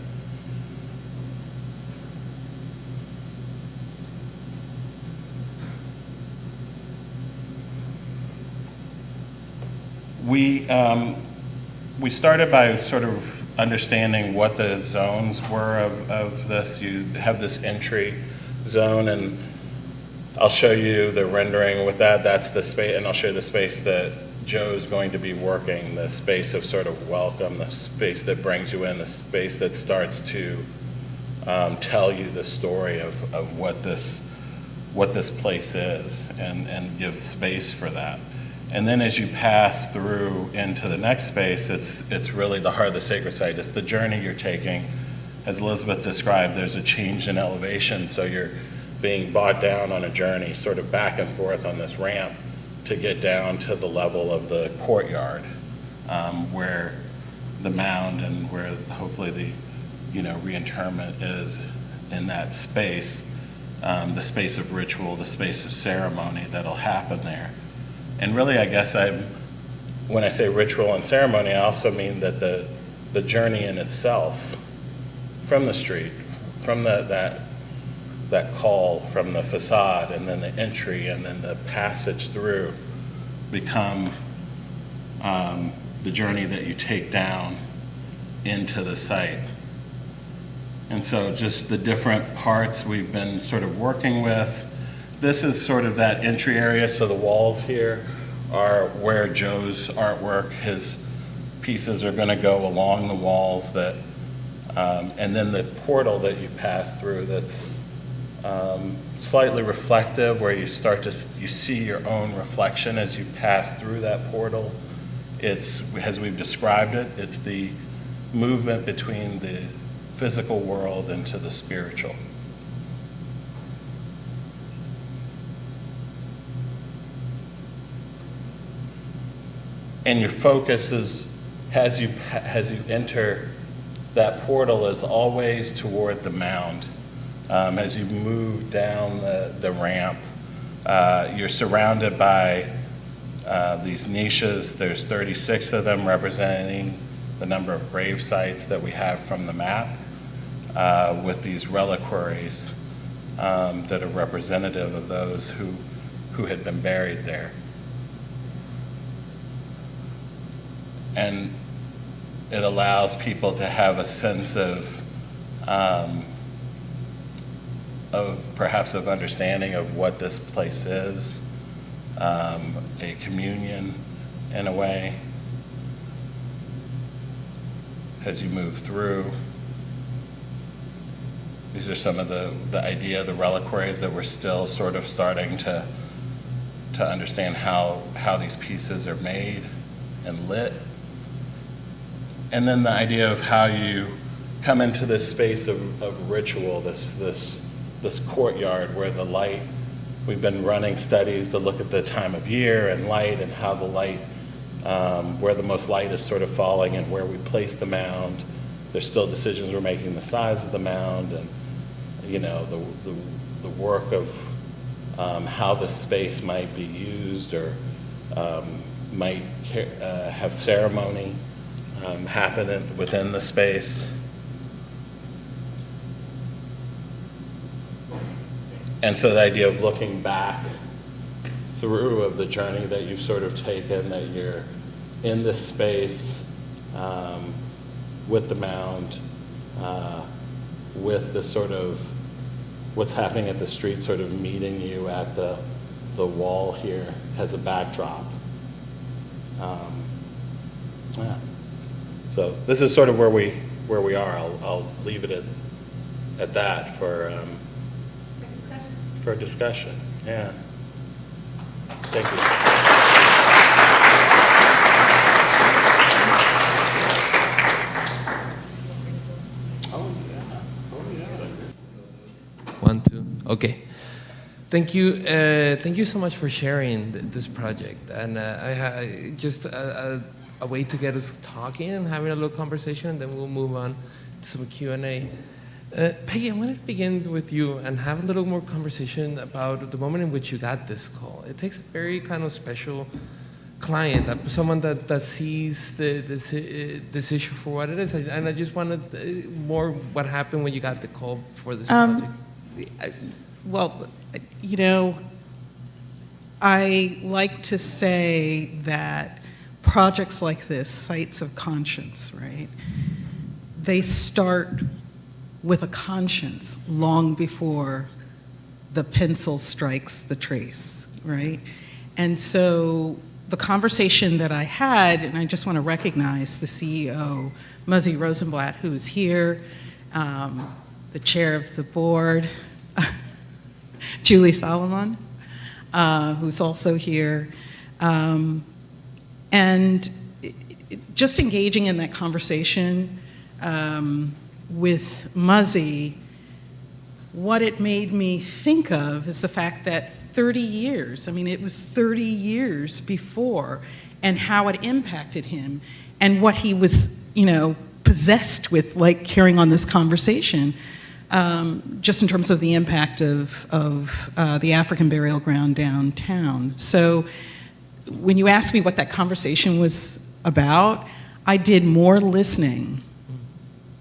We started by sort of understanding what the zones were of this. You have this entry zone, and I'll show you the rendering with that. That's the space, and I'll show you the space that Joe's going to be working, the space of sort of welcome, the space that brings you in, the space that starts to tell you the story of what this place is, and gives space for that. And then as you pass through into the next space, it's really the heart of the sacred site. It's the journey you're taking. As Elizabeth described, there's a change in elevation, so you're being brought down on a journey, sort of back and forth on this ramp to get down to the level of the courtyard, where the mound and where hopefully the reinterment is in that space, the space of ritual, the space of ceremony that'll happen there. And really, I guess when I say ritual and ceremony, I also mean that the journey in itself, from the street, from that call from the facade, and then the entry, and then the passage through, become the journey that you take down into the site. And so just the different parts we've been sort of working with. This is sort of that entry area, so the walls here are where Joe's artwork, his pieces are gonna go along the walls that, and then the portal that you pass through that's slightly reflective, where you see your own reflection as you pass through that portal. It's, as we've described it, it's the movement between physical world into the spiritual. And your focus is, as you enter that portal, is always toward the mound. As you move down the ramp, you're surrounded by these niches. There's 36 of them, representing the number of grave sites that we have from the map, with these reliquaries that are representative of those who had been buried there. And it allows people to have a sense of perhaps of understanding of what this place is, a communion in a way, as you move through. These are some of the idea of the reliquaries that we're still sort of starting to understand how these pieces are made and lit. And then the idea of how you come into this space of ritual, this courtyard where the light, we've been running studies to look at the time of year and light and how the light, where the most light is sort of falling and where we place the mound. There's still decisions we're making the size of the mound and, you know, the work of how the space might be used or might have ceremony happen within the space. And so the idea of looking back through of the journey that you've sort of taken, that you're in this space with the mound, with the sort of what's happening at the street sort of meeting you at the wall here as a backdrop. Yeah. So this is sort of where we are. I'll leave it at that for discussion. Yeah. Thank you. One, two. Okay. Thank you. Thank you so much for sharing this project. And just a way to get us talking and having a little conversation, and then we'll move on to some Q&A. Peggy, I'm going to begin with you and have a little more conversation about the moment in which you got this call. It takes a very kind of special client, someone that sees this issue for what it is. And I just wanted more what happened when you got the call for this project. Well, you know, I like to say that projects like this, sites of conscience, right? They start with a conscience long before the pencil strikes the trace, right? And so the conversation that I had, and I just want to recognize the CEO, Muzzy Rosenblatt, who's here, the chair of the board, Julie Solomon, who's also here, and just engaging in that conversation with Muzzy, what it made me think of is the fact that 30 years, I mean, it was 30 years before, and how it impacted him, and what he was, you know, possessed with, like, carrying on this conversation, just in terms of the impact of the African burial ground downtown. So when you asked me what that conversation was about, I did more listening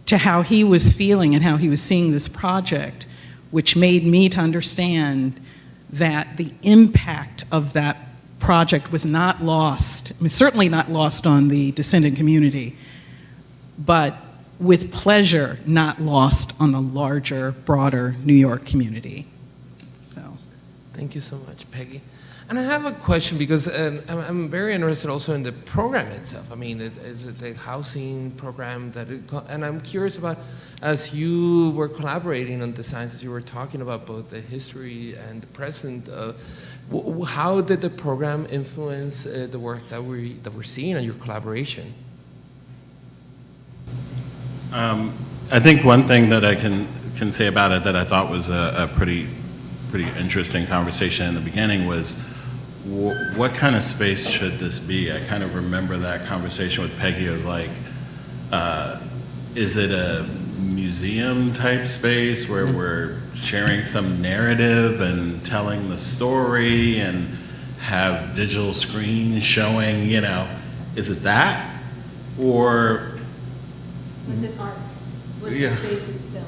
to how he was feeling and how he was seeing this project, which made me to understand that the impact of that project was not lost, I mean, certainly not lost on the descendant community, but with pleasure not lost on the larger, broader New York community. So, thank you so much, Peggy. And I have a question because I'm very interested also in the program itself. I mean, is it a housing program and I'm curious about, as you were collaborating on designs, as you were talking about both the history and the present, how did the program influence the work that we're seeing and your collaboration? I think one thing that I can say about it that I thought was a pretty interesting conversation in the beginning was what kind of space should this be? I kind of remember that conversation with Peggy of like, is it a museum type space where we're sharing some narrative and telling the story and have digital screens showing, you know, is it that? Or was it art? Was Yeah. the space itself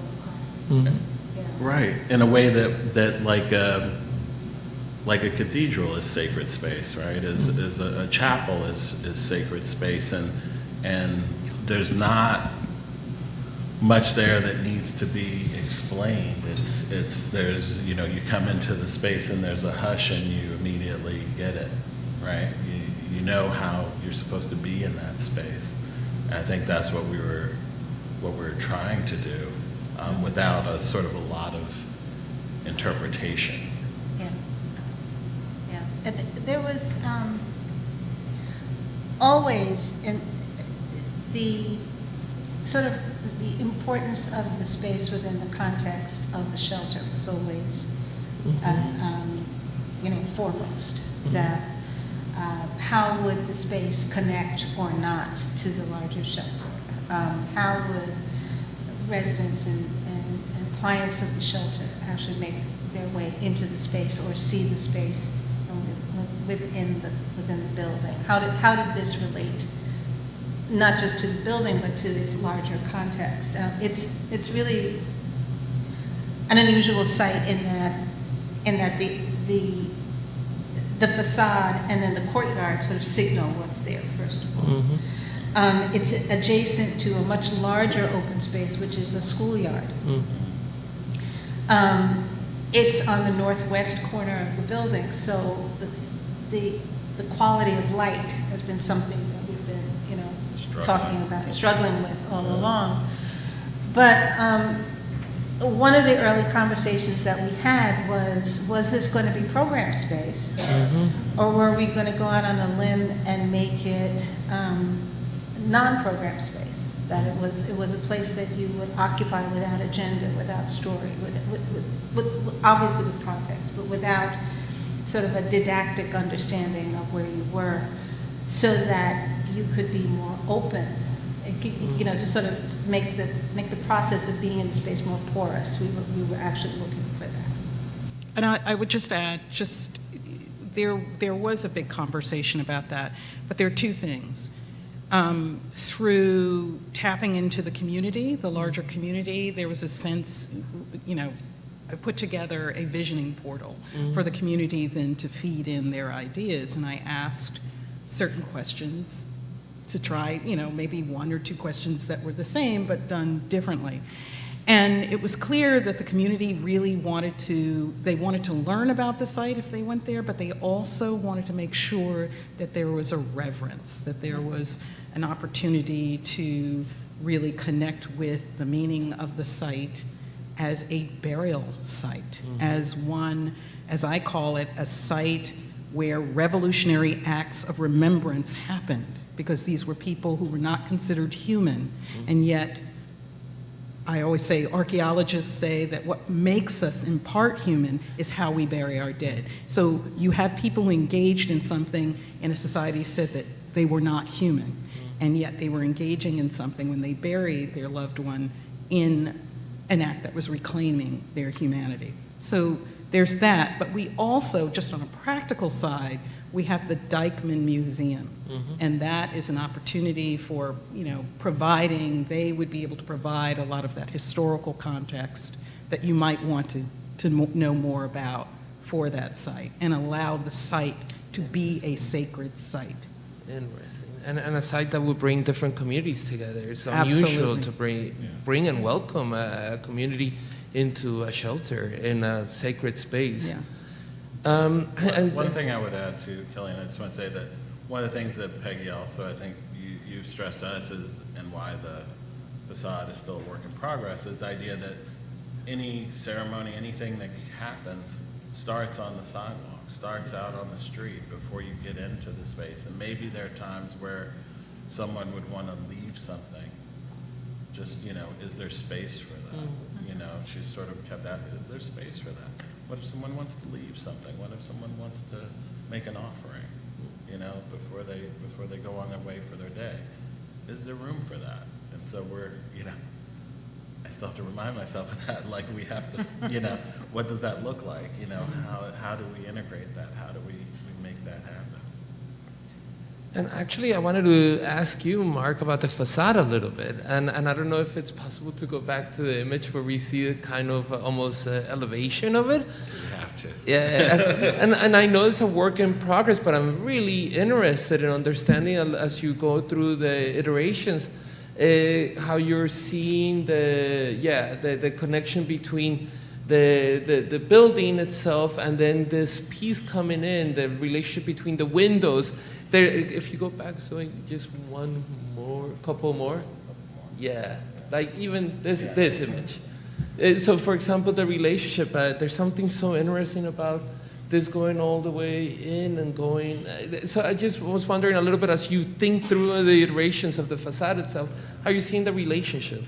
art? Yeah. right, in a way that like a cathedral is sacred space, right? Is a chapel is sacred space, and there's not much there that needs to be explained. There's you know, you come into the space and there's a hush and you immediately get it, right? You know how you're supposed to be in that space. And I think that's what we were trying to do without a sort of a lot of interpretation. Yeah. Yeah. And there was always the sort of the importance of the space within the context of the shelter was always, you know, foremost. That how would the space connect or not to the larger shelter? How would residents and clients of the shelter actually make their way into the space or see the space within the building? How did this relate, not just to the building, but to its larger context? It's really an unusual site in that the facade and then the courtyard sort of signal what's there, first of all. It's adjacent to a much larger open space, which is a schoolyard. It's on the northwest corner of the building, so the quality of light has been something that we've been, you know, talking about, struggling with all along. But one of the early conversations that we had was this going to be program space? Or were we going to go out on a limb and make it non-program space? That it was a place that you would occupy without agenda, without story, with obviously with context, but without sort of a didactic understanding of where you were, so that you could be more open. You know, just sort of make the process of being in the space more porous. We were actually looking for that. And I would just add, there was a big conversation about that, but there are two things. Through tapping into the community, the larger community, there was a sense, you know, I put together a visioning portal for the community then to feed in their ideas, and I asked certain questions to try, you know, maybe one or two questions that were the same but done differently. And it was clear that the community really wanted to learn about the site if they went there, but they also wanted to make sure that there was a reverence, that there was an opportunity to really connect with the meaning of the site as a burial site, as one, as I call it, a site where revolutionary acts of remembrance happened, because these were people who were not considered human, and yet I always say, archaeologists say that what makes us in part human is how we bury our dead. So you have people engaged in something in a society said that they were not human, and yet they were engaging in something when they buried their loved one in an act that was reclaiming their humanity. So there's that, but we also, just on a practical side, we have the Dyckman Museum, and that is an opportunity for, you know, they would be able to provide a lot of that historical context that you might want to know more about for that site, and allow the site to be a sacred site. Interesting. And a site that will bring different communities together. It's unusual to bring and welcome a community into a shelter in a sacred space. Yeah. One thing I would add to Kilian, I just want to say that one of the things that Peggy also, I think you've stressed to us is, and why the facade is still a work in progress, is the idea that any ceremony, anything that happens starts on the sidewalk, starts out on the street before you get into the space. And maybe there are times where someone would want to leave something Just, you know, is there space for that? You know, she's sort of kept asking, is there space for that? What if someone wants to leave something? What if someone wants to make an offering, you know, before they go on their way for their day? Is there room for that? And so we're, you know, I still have to remind myself of that, like we have to, you know, what does that look like? You know, how do we integrate that? How do we make that happen? And actually, I wanted to ask you, Mark, about the facade a little bit. And I don't know if it's possible to go back to the image where we see a kind of almost elevation of it. We have to. Yeah, and I know it's a work in progress, but I'm really interested in understanding as you go through the iterations, how you're seeing the connection between the building itself and then this piece coming in, the relationship between the windows. There, if you go back, so just one more, couple more, yeah, like even this image. So, for example, the relationship. There's something so interesting about this going all the way in and going. So I just was wondering a little bit, as you think through the iterations of the facade itself, how you're seeing the relationship.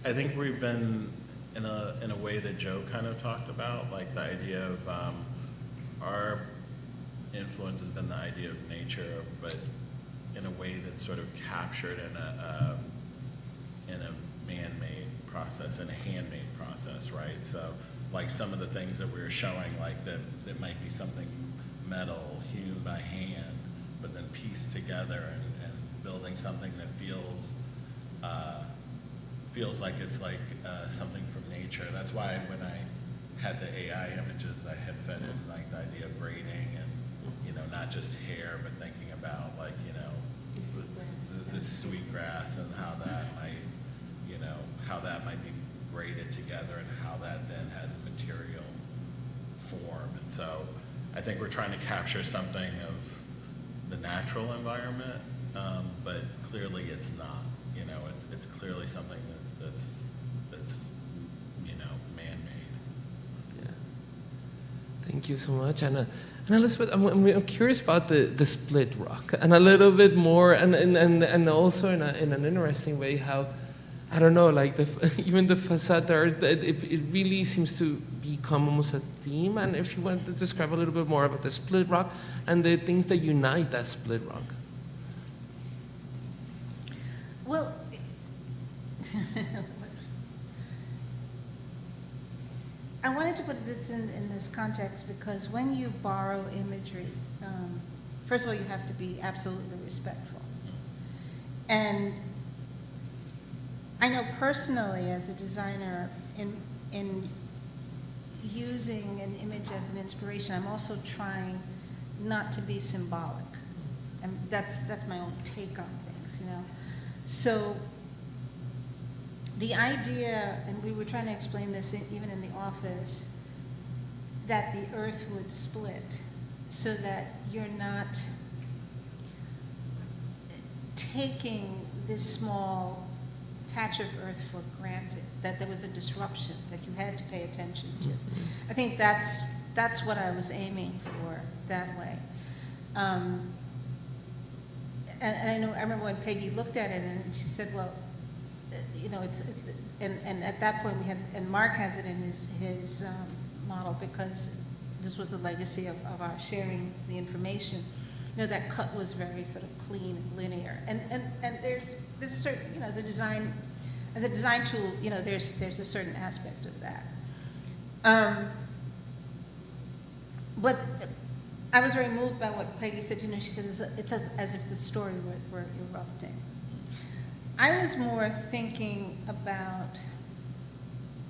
I think we've been in a way that Joe kind of talked about, like the idea of our influence has been the idea of nature, but in a way that's sort of captured in a man-made process, in a handmade process, right? So, like some of the things that we were showing, like that might be something metal hewn by hand, but then pieced together and building something that feels like it's like something from nature. That's why when I had the AI images, I had fed in like the idea of braiding and, you know, not just hair, but thinking about like, you know, this sweetgrass and how that might, you know, how that might be braided together and how that then has a material form. And so I think we're trying to capture something of the natural environment, but clearly it's not. You know, it's clearly something that's you know, man-made. Yeah. Thank you so much, and Elizabeth, I'm curious about the split rock and a little bit more, and also in an interesting way how, I don't know, like even the facade there, it really seems to become almost a theme. And if you want to describe a little bit more about the split rock and the things that unite that split rock. Well, I wanted to put this in this context because when you borrow imagery, first of all, you have to be absolutely respectful. And I know personally as a designer, in using an image as an inspiration, I'm also trying not to be symbolic. And that's my own take on things, you know. So the idea, and we were trying to explain this even in the office, that the earth would split so that you're not taking this small patch of earth for granted, that there was a disruption that you had to pay attention to. I think that's what I was aiming for that way. And I remember when Peggy looked at it and she said, well, you know, and at that point we had, and Mark has it in his model because this was the legacy of our sharing the information. You know, that cut was very sort of clean and linear. And there's this certain, you know, the design, as a design tool, you know, there's a certain aspect of that. But I was very moved by what Peggy said. You know, she said it's as if the story were erupting. I was more thinking about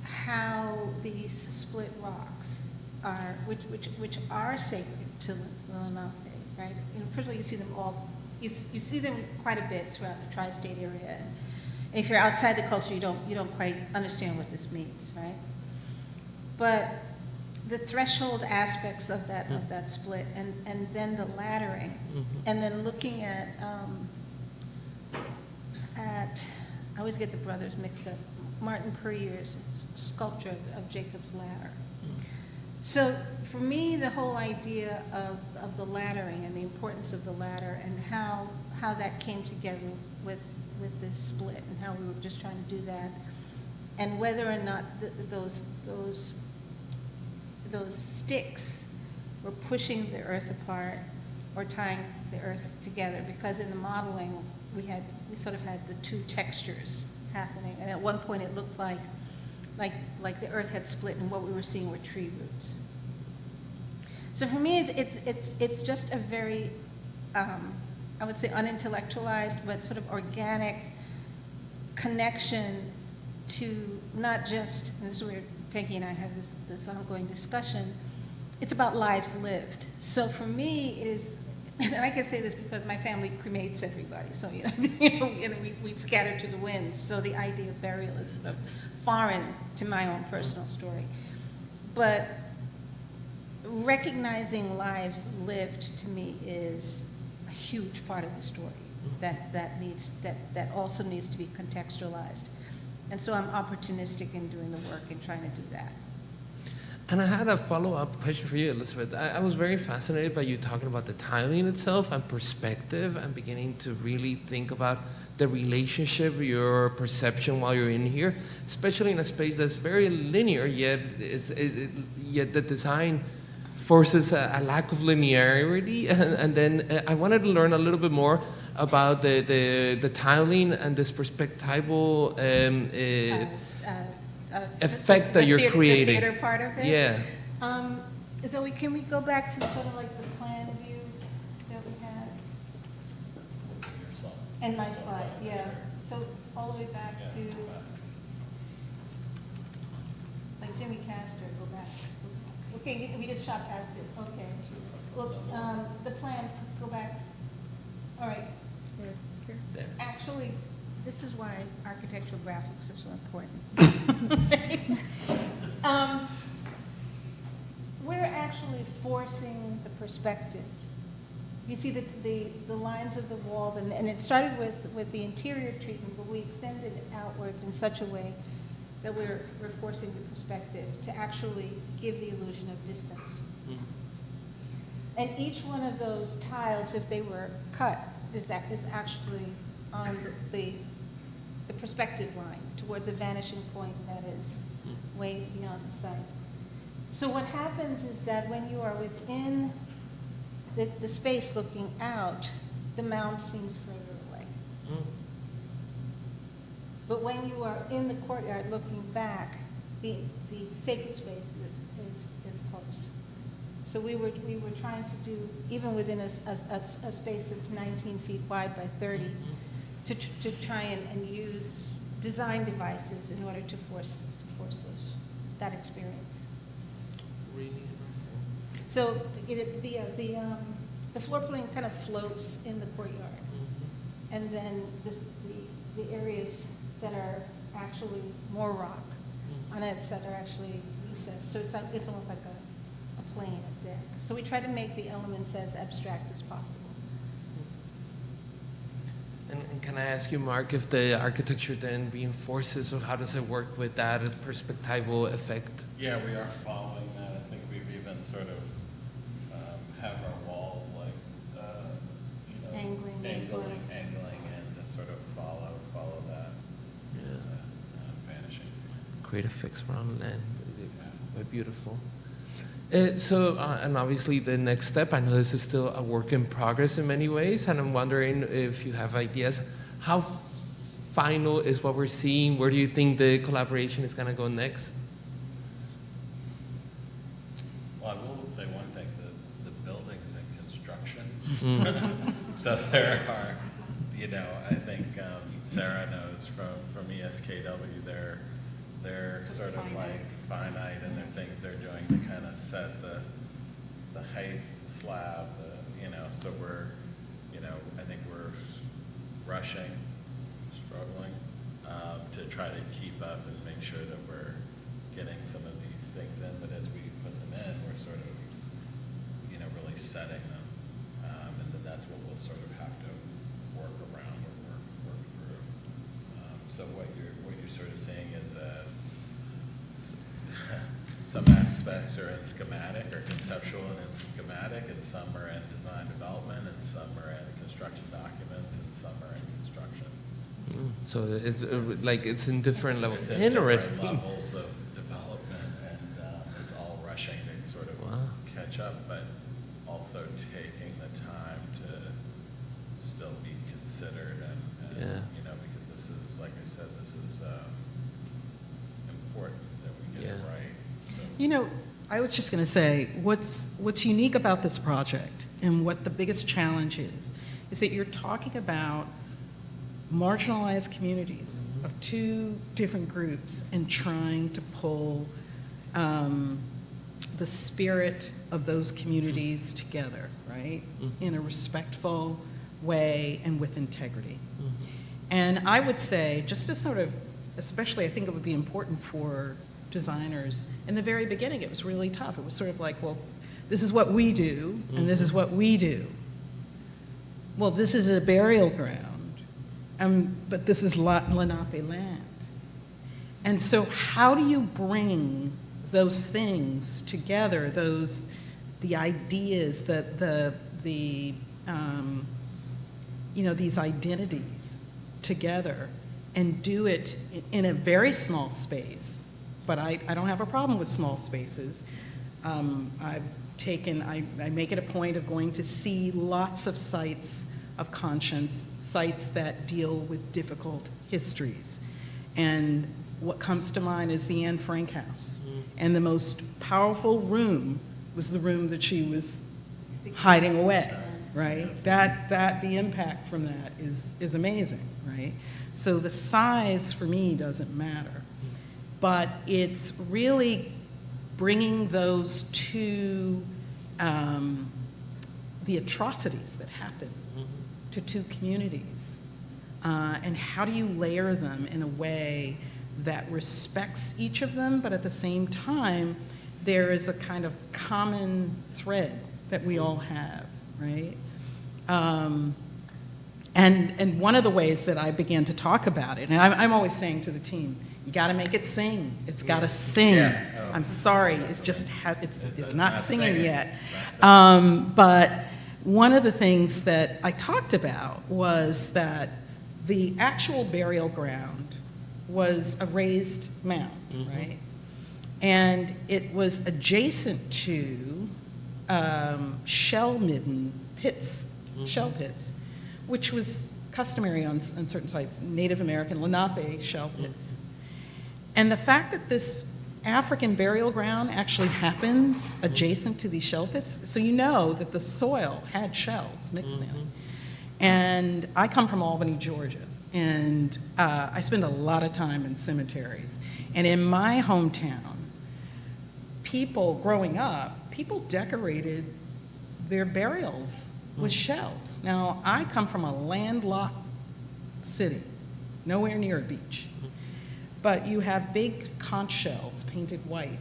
how these split rocks are, which are sacred to Lenape, right? You know, first of all, you see them all. You see them quite a bit throughout the tri-state area, and if you're outside the culture, you don't quite understand what this means, right? But the threshold aspects of that split, and then the laddering, and then looking at I always get the brothers mixed up. Martin Puryear's sculpture of Jacob's Ladder. So for me, the whole idea of the laddering and the importance of the ladder and how that came together with with this split and how we were just trying to do that. And whether or not those sticks were pushing the earth apart or tying the earth together, because in the modeling, we sort of had the two textures happening. And at one point, it looked like the earth had split and what we were seeing were tree roots. So for me, it's just a very, I would say unintellectualized, but sort of organic connection to not just, and this is where Peggy and I have this ongoing discussion, it's about lives lived. So for me, it is, and I can say this because my family cremates everybody, so we scatter to the winds. So the idea of burial is sort of foreign to my own personal story. But recognizing lives lived to me is a huge part of the story that also needs to be contextualized. And so I'm opportunistic in doing the work and trying to do that. And I had a follow-up question for you, Elizabeth. I was very fascinated by you talking about the tiling itself and perspective and beginning to really think about the relationship, your perception while you're in here, especially in a space that's very linear, yet the design forces a lack of linearity. And then I wanted to learn a little bit more about the tiling and this perspectival effect that you're creating. The theater part of it? Yeah. So can we go back to sort of like the plan view that we had? And my slide, yeah. So all the way back to, like Jimmy Castor, go back. Okay, we just shot past it, okay. Well, the plan, go back. All right. There. Actually, this is why architectural graphics are so important. We're actually forcing the perspective. You see the lines of the wall, and it started with the interior treatment, but we extended it outwards in such a way that we're forcing the perspective to actually give the illusion of distance. Mm-hmm. And each one of those tiles, if they were cut, is actually on the perspective line towards a vanishing point that is way beyond the site. So what happens is that when you are within the space looking out, the mound seems further away. But when you are in the courtyard looking back, the sacred space is close. So we were trying to do, even within a space that's 19 feet wide by 30, to try and use design devices in order to force that experience. Really interesting. So the floor plan kind of floats in the courtyard, and then the areas that are actually more rock on it that are actually recessed. So it's almost like a plane, a deck. So we try to make the elements as abstract as possible. And can I ask you, Mark, if the architecture then reinforces, or how does it work with that perspectival effect? Yeah, we are following that. I think we've even sort of have our walls like, Angling in to sort of follow that. Yeah. Vanishing. Create a fixed round land. They're beautiful. So, and obviously the next step, I know this is still a work in progress in many ways, and I'm wondering if you have ideas. How final is what we're seeing? Where do you think the collaboration is going to go next? Well, I will say one thing, the building is in construction. So there are, I think Sarah knows from ESKW, they're sort of like finite in their things they're doing to kind of set the height, the slab, so we're, I think we're rushing, struggling to try to keep up and make sure that we're getting some of these things in, but as we put them in, we're sort of, really setting them, and then that's what we'll sort of have to work around or work through. So what you're sort of seeing is some aspects are in schematic or conceptual and in schematic, and some are in design development, and some are in construction documents, and some are in construction. So it's like it's in different levels. It's at Interesting. different levels of development, and it's all rushing to sort of catch up, but also taking the time to still be considered, and Yeah. you know, because this is, like I said, this is important that we get it Yeah. right. So. You know, I was just going to say, what's unique about this project and what the biggest challenge is that you're talking about marginalized communities of two different groups and trying to pull the spirit of those communities together, right? In a respectful way and with integrity. And I would say, just to sort of, especially I think it would be important for designers, in the very beginning it was really tough. It was sort of like, well, this is what we do, and this is what we do. Well, this is a burial ground, but this is Lenape land. And so how do you bring those things together, the ideas, these identities together, and do it in a very small space? But I don't have a problem with small spaces. I make it a point of going to see lots of sites of conscience, sites that deal with difficult histories. And what comes to mind is the Anne Frank house. And the most powerful room was the room that she was hiding away, right? The impact from that is amazing, right? So the size for me doesn't matter. But it's really bringing those to the atrocities that happen to two communities, and how do you layer them in a way that respects each of them, but at the same time, there is a kind of common thread that we all have, right? And one of the ways that I began to talk about it, and I'm always saying to the team, you got to make it sing. It's got to sing. Yeah. Oh. I'm sorry, it's just it's not singing yet. Not But one of the things that I talked about was that the actual burial ground was a raised mound, right? And it was adjacent to shell-midden pits, shell pits, which was customary on certain sites, Native American Lenape shell pits. And the fact that this African burial ground actually happens adjacent to these shell pits, so you know that the soil had shells mixed in it. And I come from Albany, Georgia, and I spend a lot of time in cemeteries. And in my hometown, people growing up, people decorated their burials with shells. Now, I come from a landlocked city, nowhere near a beach. But you have big conch shells painted white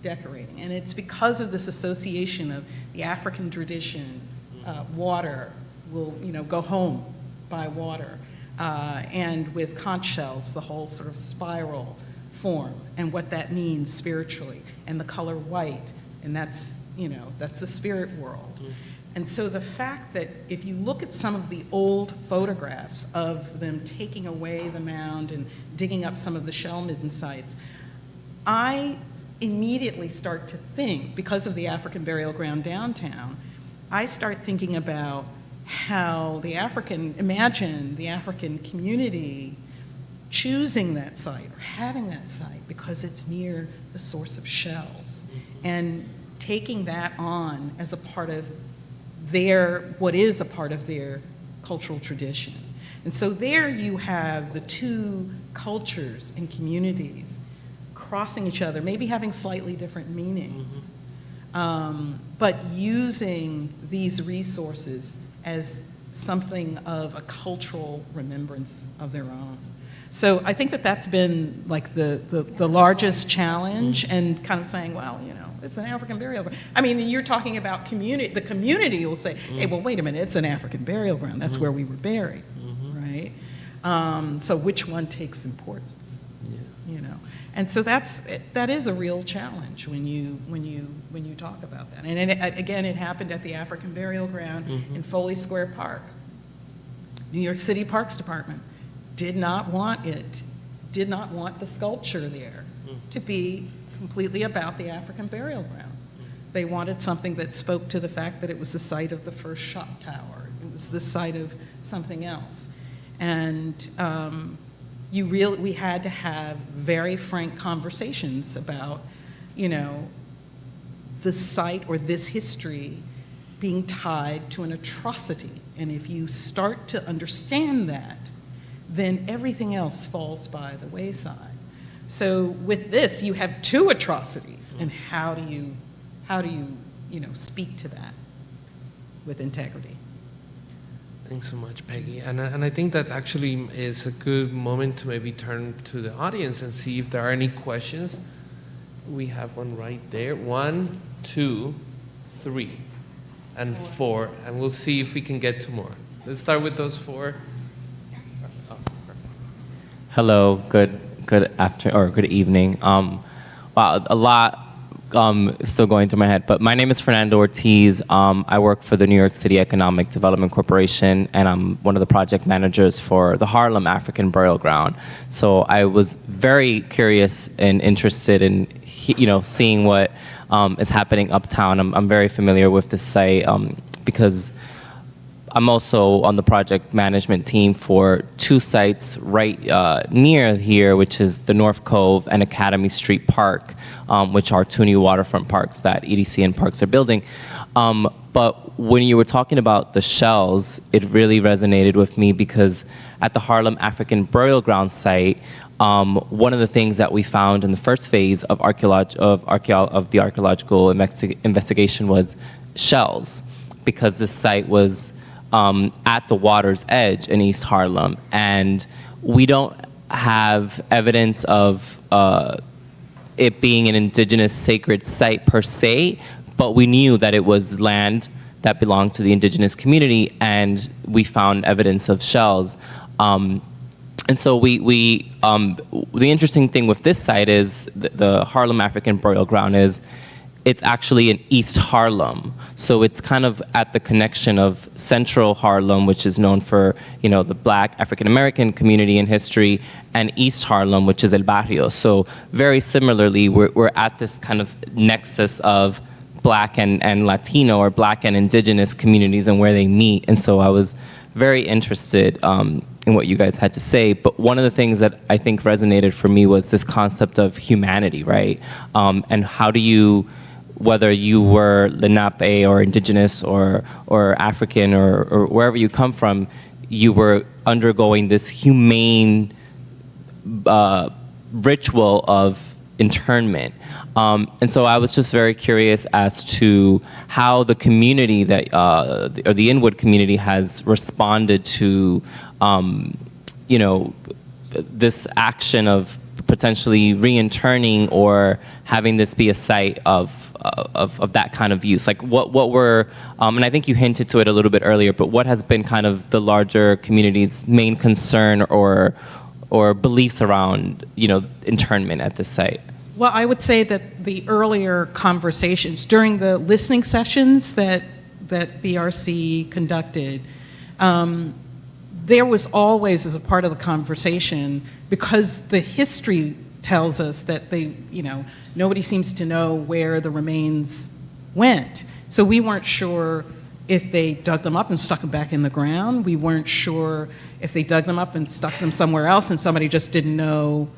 decorating. And it's because of this association of the African tradition, water will go home by water. And with conch shells, the whole sort of spiral form and what that means spiritually. And the color white, and that's the spirit world. And so the fact that if you look at some of the old photographs of them taking away the mound and digging up some of the shell-midden sites, I immediately start to think, because of the African burial ground downtown, I start thinking about how imagine the African community choosing that site or having that site because it's near the source of shells, and taking that on as a part of what is a part of their cultural tradition. And so there you have the two cultures and communities crossing each other, maybe having slightly different meanings, but using these resources as something of a cultural remembrance of their own. So I think that that's been like the largest challenge, and kind of saying, well, it's an African burial ground. I mean, you're talking about community. The community will say, hey, well, wait a minute, it's an African burial ground. That's where we were buried, right? So which one takes importance? And so that is a real challenge when you talk about that. And again, it happened at the African burial ground in Foley Square Park. New York City Parks Department did not want the sculpture there to be completely about the African burial ground. They wanted something that spoke to the fact that it was the site of the first shot tower. It was the site of something else. And we had to have very frank conversations about, the site or this history being tied to an atrocity. And if you start to understand that, then everything else falls by the wayside. So with this, you have two atrocities, and how do you speak to that with integrity? Thanks so much, Peggy. And I think that actually is a good moment to maybe turn to the audience and see if there are any questions. We have one right there. 1, 2, 3, and 4. And we'll see if we can get to more. Let's start with those 4. Hello, good afternoon or good evening. Wow, a lot is still going through my head, but my name is Fernando Ortiz. I work for the New York City Economic Development Corporation, and I'm one of the project managers for the Harlem African Burial Ground. So I was very curious and interested in seeing what is happening uptown. I'm very familiar with this site because I'm also on the project management team for 2 sites right near here, which is the North Cove and Academy Street Park, which are 2 new waterfront parks that EDC and Parks are building. But when you were talking about the shells, it really resonated with me because at the Harlem African Burial Ground site, one of the things that we found in the first phase of the archaeological investigation was shells, because this site was at the water's edge in East Harlem, and we don't have evidence of it being an indigenous sacred site per se, but we knew that it was land that belonged to the indigenous community, and we found evidence of shells. And so the interesting thing with this site is the Harlem African Burial Ground is it's actually in East Harlem. So it's kind of at the connection of Central Harlem, which is known for, the Black African-American community and history, and East Harlem, which is El Barrio. So very similarly, we're at this kind of nexus of Black and Latino, or Black and indigenous communities, and where they meet. And so I was very interested in what you guys had to say. But one of the things that I think resonated for me was this concept of humanity, right? And how do you, whether you were Lenape or indigenous or African or wherever you come from, you were undergoing this humane ritual of internment. And so I was just very curious as to how the community or the Inwood community has responded to, this action of potentially reinterning or having this be a site of that kind of use. Like what were, and I think you hinted to it a little bit earlier, but what has been kind of the larger community's main concern or beliefs around, internment at this site? Well, I would say that the earlier conversations during the listening sessions that BRC conducted, there was always, as a part of the conversation, because the history tells us that nobody seems to know where the remains went. So we weren't sure if they dug them up and stuck them back in the ground. We weren't sure if they dug them up and stuck them somewhere else and somebody just didn't know,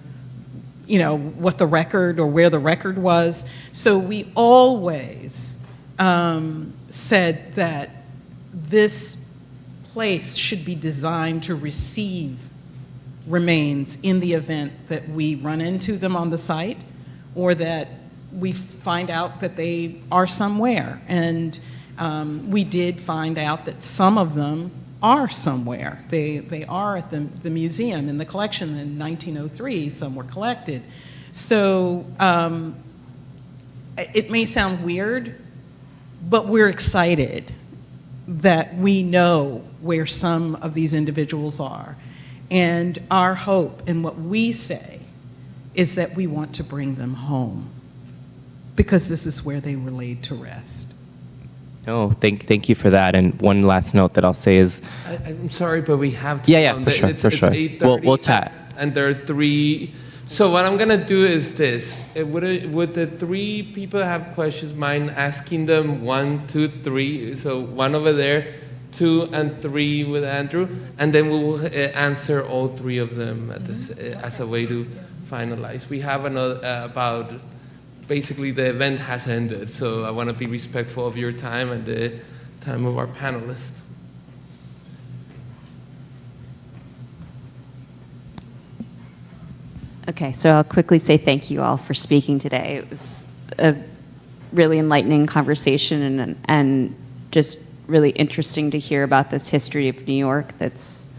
what the record or where the record was. So we always said that this place should be designed to receive remains in the event that we run into them on the site or that we find out that they are somewhere. And we did find out that some of them are somewhere. They are at the museum in the collection in 1903. Some were collected. So it may sound weird, but we're excited that we know where some of these individuals are. And our hope and what we say is that we want to bring them home because this is where they were laid to rest. No, thank you for that. And one last note that I'll say is, I'm sorry, but we have to. Yeah, for sure, for sure. 8:30, We'll chat. And there are three. So what I'm gonna do is this. Would the three people have questions mind asking them 1, 2, 3? So one over there, 2 and 3 with Andrew, and then we will answer all three of them at this, as a way to finalize. We have another about. Basically, the event has ended, so I want to be respectful of your time and the time of our panelists. Okay, so I'll quickly say thank you all for speaking today. It was a really enlightening conversation and just really interesting to hear about this history of New York that's,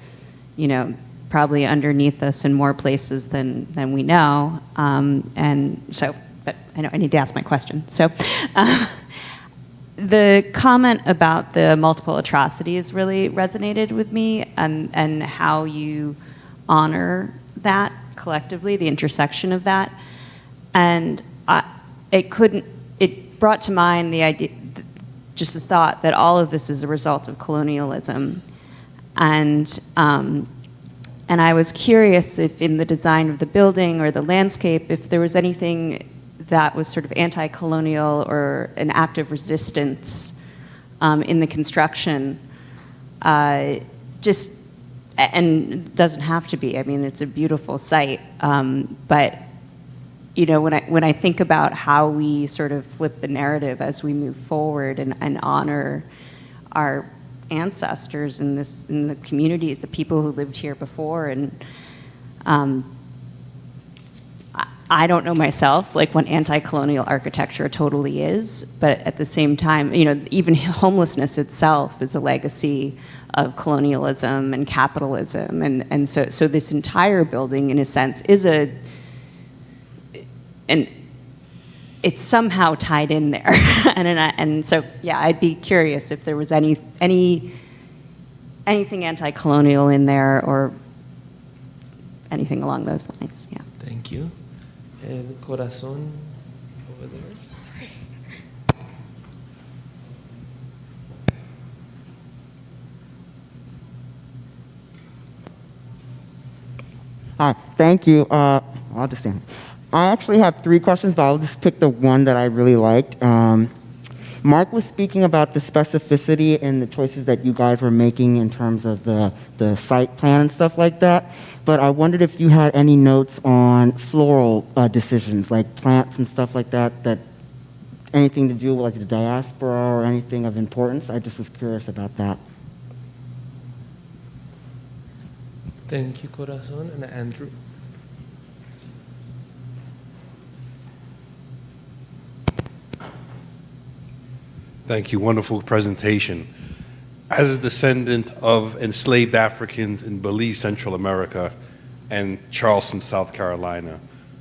probably underneath us in more places than we know. And so, but I know I need to ask my question. So the comment about the multiple atrocities really resonated with me, and how you honor that collectively, the intersection of that. And it brought to mind the idea, just the thought that all of this is a result of colonialism. And I was curious if in the design of the building or the landscape, if there was anything that was sort of anti-colonial or an act of resistance in the construction, just, and it doesn't have to be. I mean, it's a beautiful site, but when I think about how we sort of flip the narrative as we move forward and honor our ancestors in the communities, the people who lived here before, and I don't know myself like what anti-colonial architecture totally is, but at the same time, even homelessness itself is a legacy of colonialism and capitalism, and so this entire building, in a sense, is and it's somehow tied in there, and so yeah, I'd be curious if there was anything anti-colonial in there or anything along those lines. Yeah. Thank you. And Corazon over there. Hi, thank you. I'll just stand. I actually have 3 questions, but I'll just pick the one that I really liked. Mark was speaking about the specificity and the choices that you guys were making in terms of the site plan and stuff like that. But I wondered if you had any notes on floral decisions, like plants and stuff like that, that anything to do with like the diaspora or anything of importance. I just was curious about that. Thank you, Corazon. And Andrew. Thank you. Wonderful presentation. As a descendant of enslaved Africans in Belize, Central America, and Charleston, South Carolina,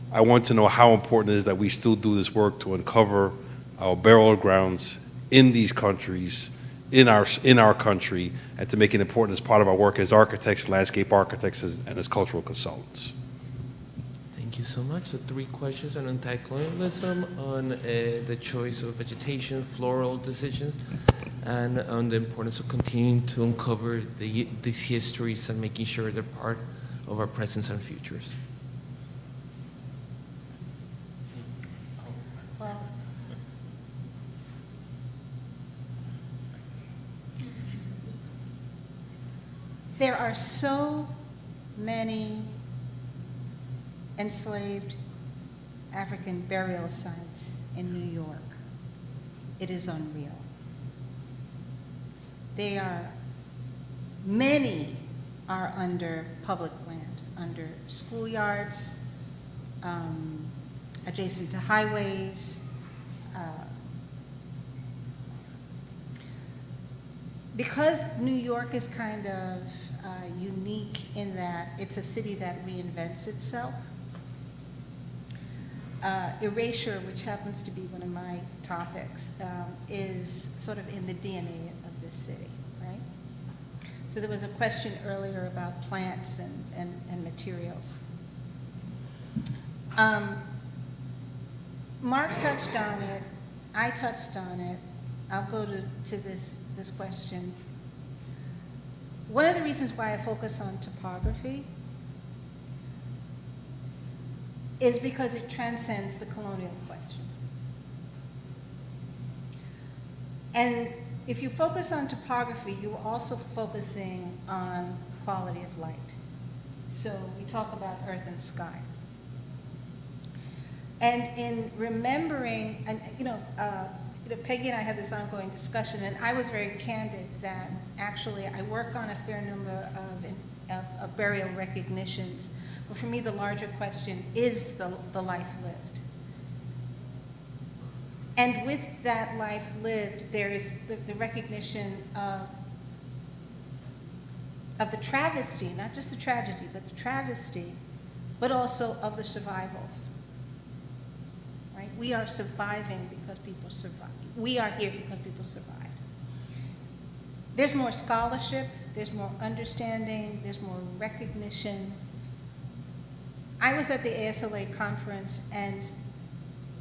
I want to know how important it is that we still do this work to uncover our burial grounds in these countries, in our country, and to make it important as part of our work as architects, landscape architects, and as cultural consultants. Thank you so much. So 3 questions on anti-colonialism, on the choice of vegetation, floral decisions, and on the importance of continuing to uncover these histories and making sure they're part of our presence and futures. Well, there are so many enslaved African burial sites in New York. It is unreal. Many are under public land, under schoolyards, adjacent to highways. Because New York is kind of unique in that it's a city that reinvents itself, erasure, which happens to be one of my topics, is sort of in the DNA of this city, right? So there was a question earlier about plants and materials. Mark touched on it, I touched on it. I'll go to this question. One of the reasons why I focus on topography is because it transcends the colonial question. And if you focus on topography, you're also focusing on quality of light. So we talk about earth and sky. And in remembering, and Peggy and I had this ongoing discussion, and I was very candid that actually I work on a fair number of burial recognitions, but for me the larger question is the life lived. And with that life lived, there is the recognition of the travesty, not just the tragedy, but the travesty, but also of the survivals. Right? We are surviving because people survive. We are here because people survived. There's more scholarship, there's more understanding, there's more recognition. I was at the ASLA conference, and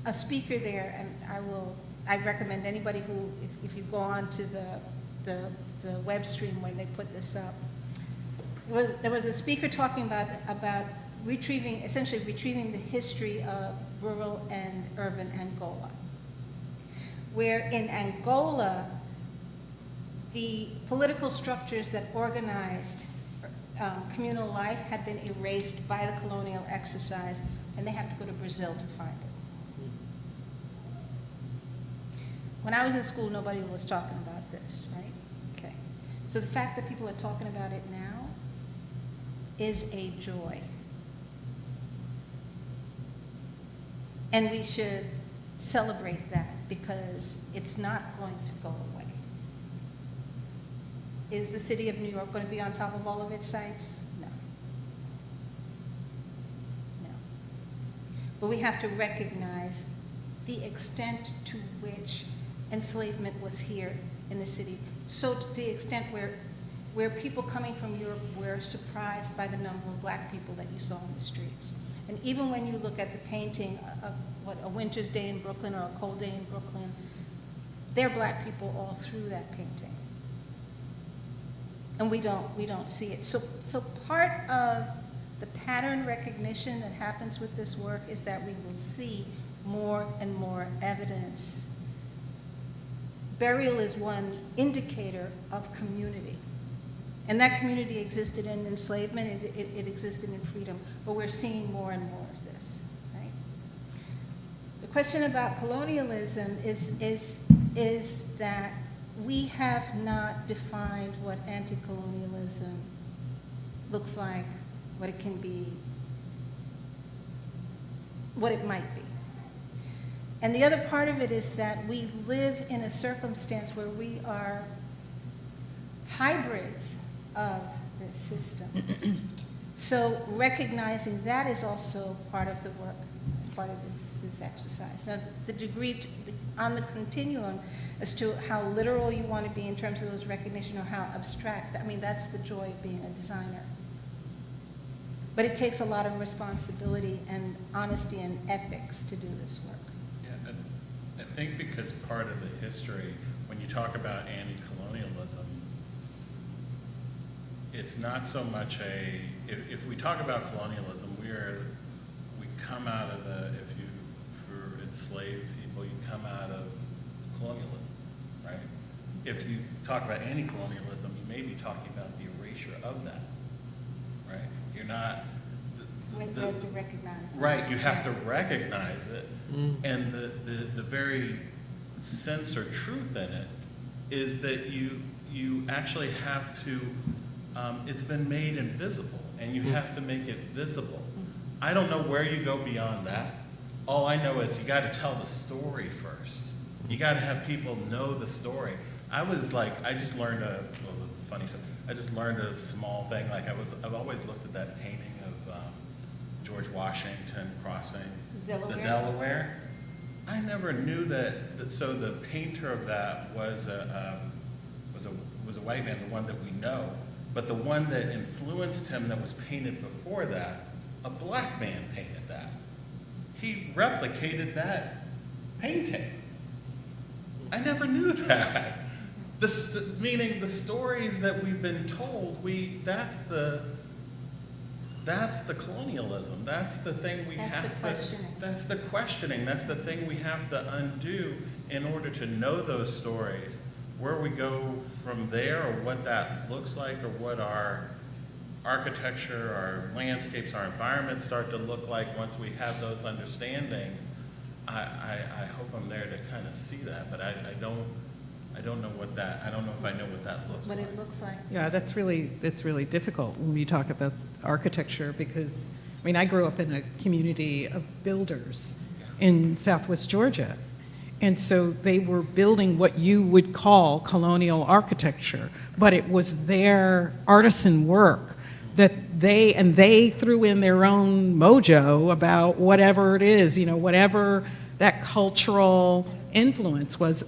a speaker there, and I recommend anybody who, if you go on to the web stream when they put this up, there was a speaker talking about essentially retrieving the history of rural and urban Angola, where in Angola, the political structures that organized communal life had been erased by the colonial exercise, and they have to go to Brazil to find it. When I was in school, nobody was talking about this, right? Okay. So the fact that people are talking about it now is a joy. And we should celebrate that because it's not going to go away. Is the city of New York going to be on top of all of its sites? No. No. But we have to recognize the extent to which enslavement was here in the city. So to the extent where people coming from Europe were surprised by the number of black people that you saw on the streets. And even when you look at the painting of a winter's day in Brooklyn or a cold day in Brooklyn, there are black people all through that painting. And we don't see it. So part of the pattern recognition that happens with this work is that we will see more and more evidence. Burial is one indicator of community. And that community existed in enslavement, it existed in freedom, but we're seeing more and more of this, right? The question about colonialism is that we have not defined what anti-colonialism looks like, what it can be, what it might be. And the other part of it is that we live in a circumstance where we are hybrids of this system. So recognizing that is also part of the work, as part of this exercise. Now, the degree on the continuum as to how literal you want to be in terms of those recognition or how abstract, I mean, that's the joy of being a designer. But it takes a lot of responsibility and honesty and ethics to do this work. Yeah, and I think because part of the history, when you talk about anti-colonialism, it's not so much if we talk about colonialism, we come out of for enslaved people, you come out of colonialism, right? If you talk about anti-colonialism, you may be talking about the erasure of that, right? You're not... You have to recognize it. Right, you have to recognize it, and the very sense or truth in it is that you actually have to, it's been made invisible, and you have to make it visible. I don't know where you go beyond that. All I know is you got to tell the story first. You got to have people know the story. I just learned this is funny stuff. I just learned a small thing. I've always looked at that painting of George Washington crossing the Delaware. I never knew that. So the painter of that was a white man, the one that we know. But the one that influenced him that was painted before that, a black man painted that. He replicated that painting. I never knew that. Meaning the stories that we've been told, that's the colonialism. That's the thing we have to, that's the questioning. That's the thing we have to undo in order to know those stories. Where we go from there, or what that looks like, or what our architecture, our landscapes, our environments start to look like once we have those understanding. I hope I'm there to kind of see that, but I don't know what that, I don't know if I know what that looks like. What it looks like. Yeah, that's really difficult when you talk about architecture, because, I mean, I grew up in a community of builders in Southwest Georgia. And so they were building what you would call colonial architecture, but it was their artisan work that they threw in their own mojo about whatever it is, whatever that cultural influence was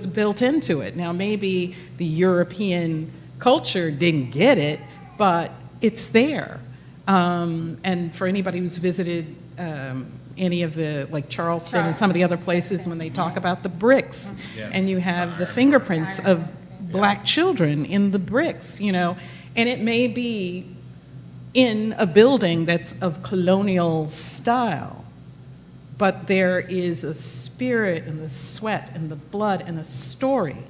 built into it. Now, maybe the European culture didn't get it, but it's there. And for anybody who's visited any of the, like Charleston and some of the other places, when they talk about the bricks, and you have the fingerprints of black children in the bricks, and it may be in a building that's of colonial style, but there is a spirit and the sweat and the blood and a story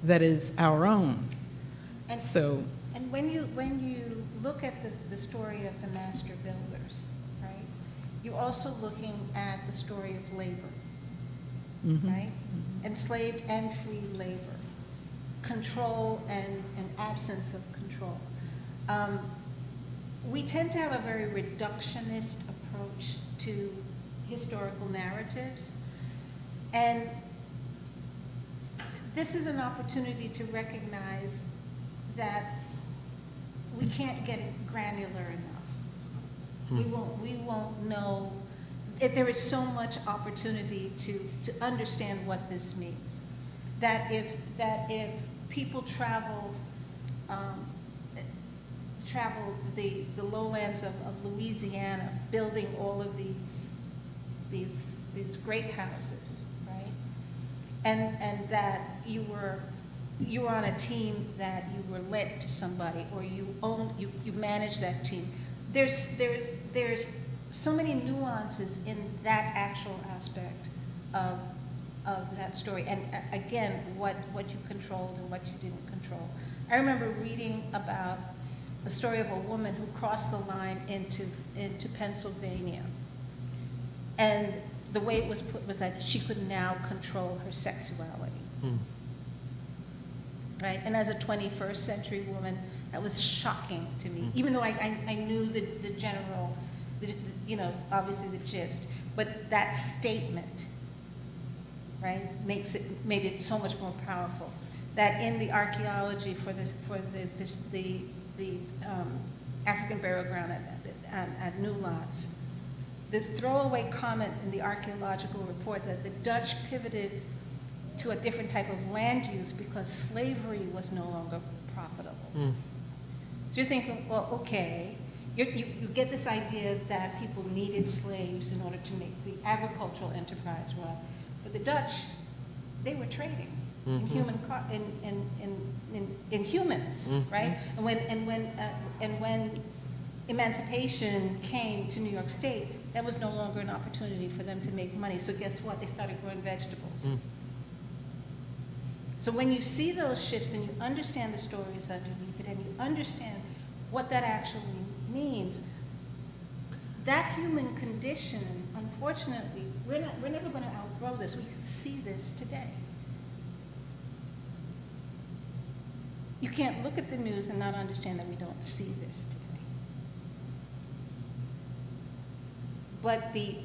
that is our own. And when you look at the story of the master builders, right, you're also looking at the story of labor, right? Enslaved and free labor, control and absence of control. We tend to have a very reductionist approach to historical narratives, and this is an opportunity to recognize that we can't get it granular enough. We won't know. There is so much opportunity to understand what this means. That if people traveled the lowlands of Louisiana, building all of these great houses, right? And that you were on a team that you were lent to somebody, or you managed that team. There's so many nuances in that actual aspect of that story, and again, what you controlled and what you didn't control. I remember reading about the story of a woman who crossed the line into Pennsylvania, and the way it was put was that she could now control her sexuality. Right? And as a 21st century woman, that was shocking to me, even though I knew the general, obviously the gist, but that statement, right, made it so much more powerful. That in the archaeology for the African burial ground at New Lots, the throwaway comment in the archaeological report that the Dutch pivoted to a different type of land use because slavery was no longer profitable. So you're thinking, well, okay, you get this idea that people needed slaves in order to make the agricultural enterprise run, but the Dutch, they were trading in in humans, right? And when emancipation came to New York State, that was no longer an opportunity for them to make money. So guess what? They started growing vegetables. So when you see those shifts and you understand the stories underneath it and you understand what that actually means, that human condition, unfortunately, we're never going to outgrow this. We see this today. You can't look at the news and not understand that we don't see this today. But the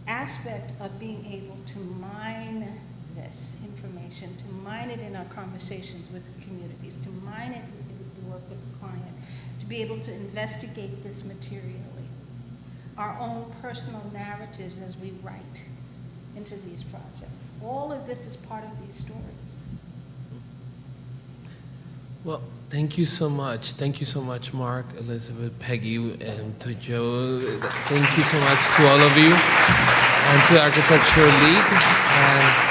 aspect of being able to mine this information, to mine it in our conversations with the communities, to mine it with the work with the client, to be able to investigate this materially, our own personal narratives as we write into these projects. All of this is part of these stories. Well, thank you so much. Thank you so much, Mark, Elizabeth, Peggy, and to Joe. Thank you so much to all of you, and to the Architecture League. And